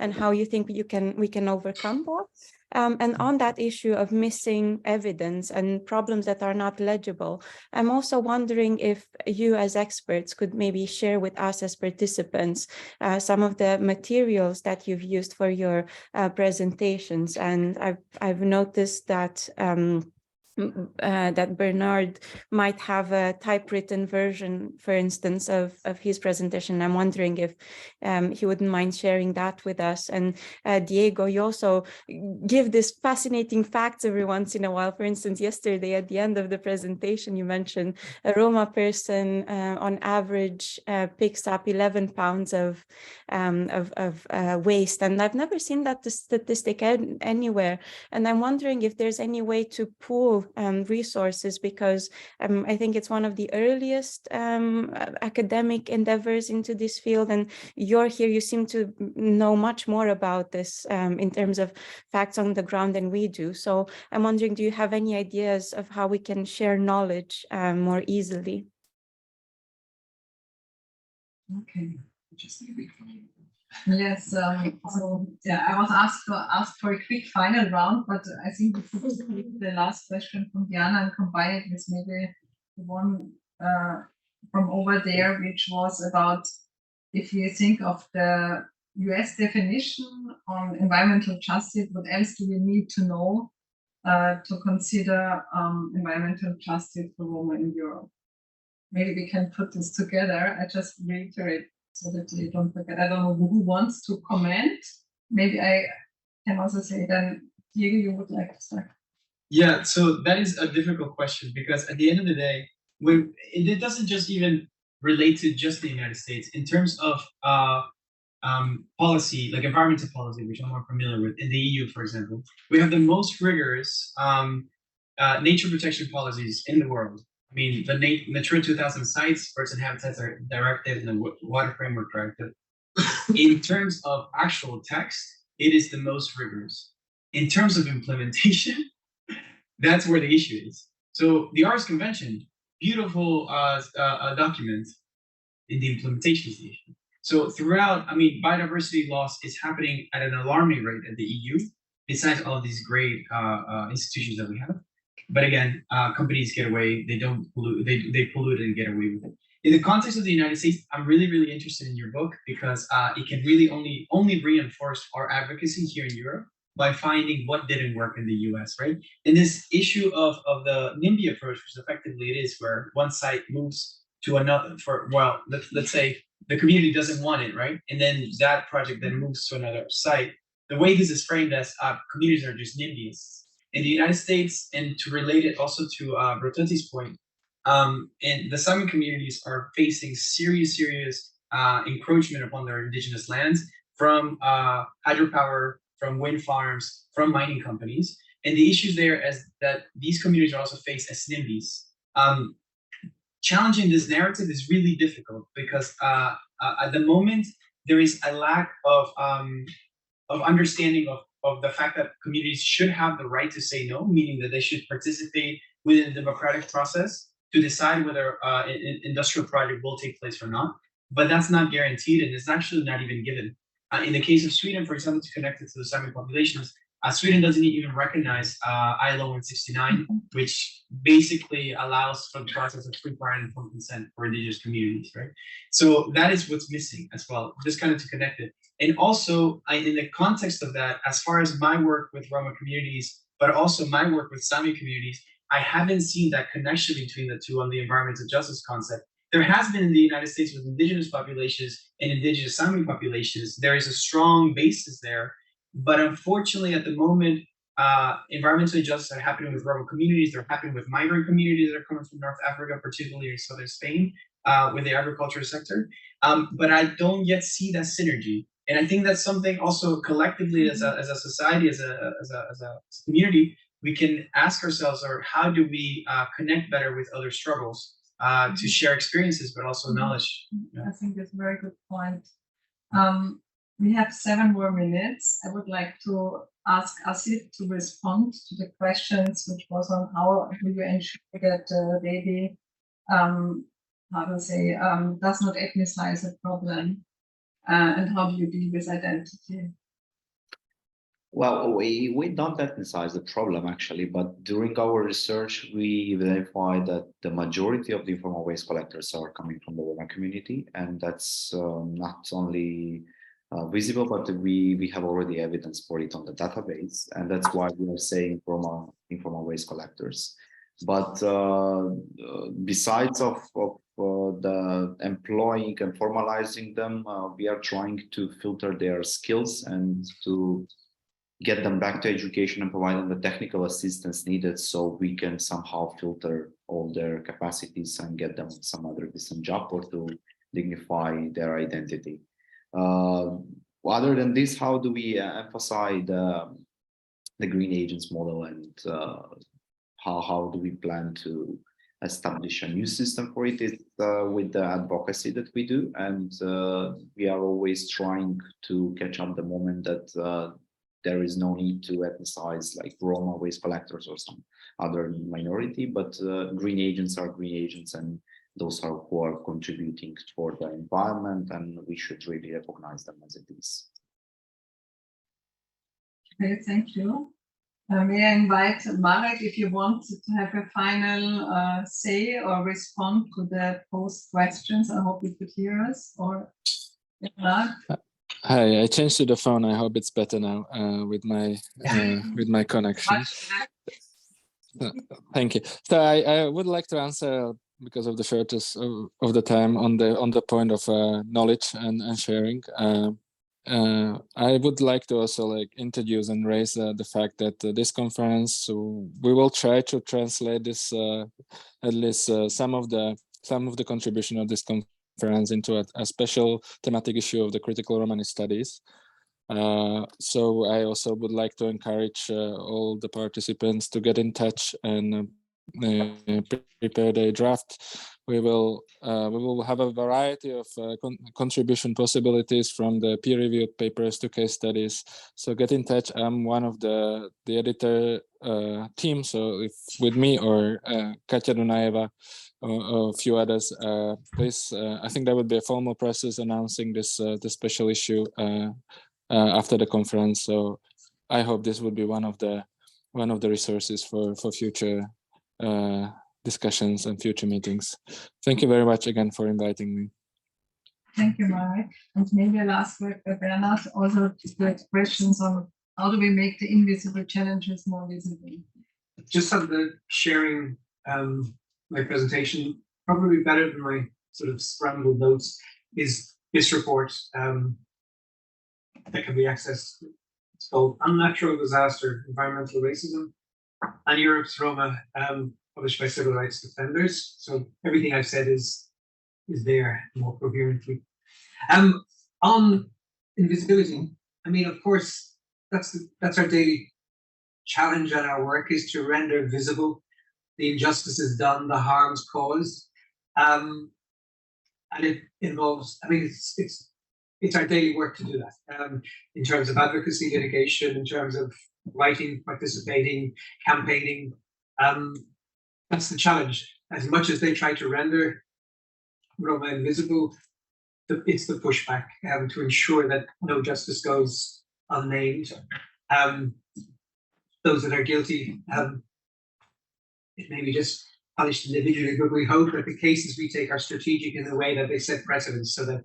and how you think we can overcome that. And on that issue of missing evidence and problems that are not legible, I'm also wondering if you as experts could maybe share with us as participants some of the materials that you've used for your presentations. And I've noticed that that Bernard might have a typewritten version, for instance, of his presentation. I'm wondering if he wouldn't mind sharing that with us. And Diego, you also give this fascinating facts every once in a while. For instance, yesterday at the end of the presentation, you mentioned a Roma person on average picks up 11 pounds of waste. And I've never seen that statistic anywhere. And I'm wondering if there's any way to pool resources, because I think it's one of the earliest academic endeavors into this field, and you're here, you seem to know much more about this in terms of facts on the ground than we do. So I'm wondering, do you have any ideas of how we can share knowledge more easily? Okay. Yes, so yeah, I was asked for a quick final round, but I think we should take the last question from Diana and combine it with maybe the one from over there, which was about if you think of the US definition on environmental justice, what else do we need to know to consider environmental justice for Roma in Europe? Maybe we can put this together. I just reiterate so that you don't forget. I don't know who wants to comment. Maybe I can also say then, Diego, you would like to start. Yeah, so that is a difficult question, because at the end of the day, it doesn't just even relate to just the United States. In terms of policy, like environmental policy, which I'm more familiar with, in the EU, for example, we have the most rigorous nature protection policies in the world. I mean, the Natura 2000 sites, Birds and Habitats Directive, and the Water Framework Directive. In terms of actual text, it is the most rigorous. In terms of implementation, that's where the issue is. So the Aarhus Convention, beautiful document, in the implementation is the issue. So throughout, I mean, biodiversity loss is happening at an alarming rate at the EU, besides all of these great institutions that we have. But again, companies get away, they don't pollute, they pollute and get away with it. In the context of the United States, I'm really, really interested in your book, because it can really only reinforce our advocacy here in Europe by finding what didn't work in the US, right? And this issue of the NIMBY approach, which effectively it is, where one site moves to another let's say the community doesn't want it, right? And then that project then moves to another site. The way this is framed as communities are just NIMBYists. In the United States, and to relate it also to Rotunti's point, and the Sami communities are facing serious encroachment upon their indigenous lands from hydropower, from wind farms, from mining companies. And the issues there is that these communities are also faced as NIMBYs. Challenging this narrative is really difficult, because at the moment, there is a lack of understanding of the fact that communities should have the right to say no, meaning that they should participate within the democratic process to decide whether an industrial project will take place or not. But that's not guaranteed, and it's actually not even given. In the case of Sweden, for example, to connect it to the Sami populations, Sweden doesn't even recognize ILO 169, which basically allows for the process of free, prior, and informed consent for indigenous communities, right? So that is what's missing as well, just kind of to connect it. And also, in the context of that, as far as my work with Roma communities, but also my work with Sami communities, I haven't seen that connection between the two on the environmental justice concept. There has been in the United States with indigenous populations and indigenous Sami populations. There is a strong basis there, but unfortunately, at the moment, environmental injustices are happening with rural communities. They're happening with migrant communities that are coming from North Africa, particularly in southern Spain, with the agriculture sector. But I don't yet see that synergy. And I think that's something also collectively as a society, as a community, we can ask ourselves, or how do we connect better with other struggles to share experiences, but also knowledge. Yeah. I think that's a very good point. We have 7 more minutes. I would like to ask Asib to respond to the questions, which was on how do you ensure that REDI, does not ethnicize a problem, and how do you deal with identity? Well, we don't ethnicize the problem actually, but during our research, we verified that the majority of the informal waste collectors are coming from the Roma community, and that's not only visible, but we have already evidence for it on the database, and that's why we are saying informal waste collectors. But besides of the employing and formalizing them, we are trying to filter their skills and to get them back to education and provide them the technical assistance needed so we can somehow filter all their capacities and get them some other decent job or to dignify their identity. Other than this, how do we emphasize the green agents model, and how do we plan to establish a new system for it? Is with the advocacy that we do, and we are always trying to catch up the moment that there is no need to ethnicize like Roma waste collectors or some other minority, but green agents are green agents, and those are who are contributing for the environment, and we should really recognize them as it is. Okay, thank you. May I invite Marek, if you want to have a final say or respond to the posed questions. I hope you could hear us. Or Hi, I changed to the phone. I hope it's better now with my connection. Thank you. So I would like to answer, because of the shortness of the time, on the point of knowledge and sharing. I would like to also introduce and raise the fact that this conference, we will try to translate this at least some of the contribution of this conference into a special thematic issue of the critical Romani studies. So I also would like to encourage all the participants to get in touch and prepare a draft. We will have a variety of contribution possibilities, from the peer-reviewed papers to case studies. So get in touch. I'm one of the editor team. So if with me or Katya Dunaeva or a few others, please. I think there will be a formal process announcing this special issue after the conference. So I hope this will be one of the resources for future discussions and future meetings. Thank you very much again for inviting me. Thank you, Marek. And maybe a last word for Bernard, also to get questions on how do we make the invisible challenges more visible? Just on the sharing my presentation, probably better than my sort of scrambled notes, is this report that can be accessed. It's called Unnatural Disaster, Environmental Racism, and Europe's Roma, published by Civil Rights Defenders. So everything I've said is there more coherently. On invisibility, I mean, of course, that's our daily challenge, and our work is to render visible the injustices done, the harms caused, and it involves. I mean, it's our daily work to do that, in terms of advocacy, litigation, in terms of writing, participating, campaigning. That's the challenge. As much as they try to render Roma invisible, it's the pushback to ensure that no justice goes unnamed. Those that are guilty, it may be just punished individually, but we hope that the cases we take are strategic in the way that they set precedents, so that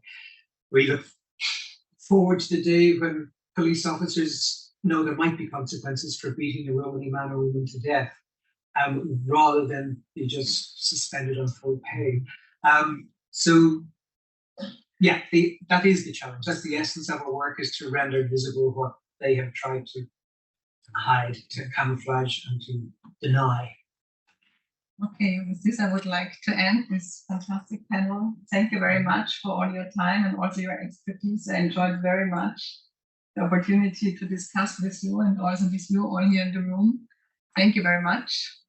we look forward to the day when police officers know there might be consequences for beating a Romani man or woman to death. rather than be just suspended on full pay. So yeah, that is the challenge. That's the essence of our work, is to render visible what they have tried to hide, to camouflage, and to deny. Okay, with this I would like to end this fantastic panel. Thank you very much for all your time and also your expertise. I enjoyed very much the opportunity to discuss with you and also with you all here in the room. Thank you very much.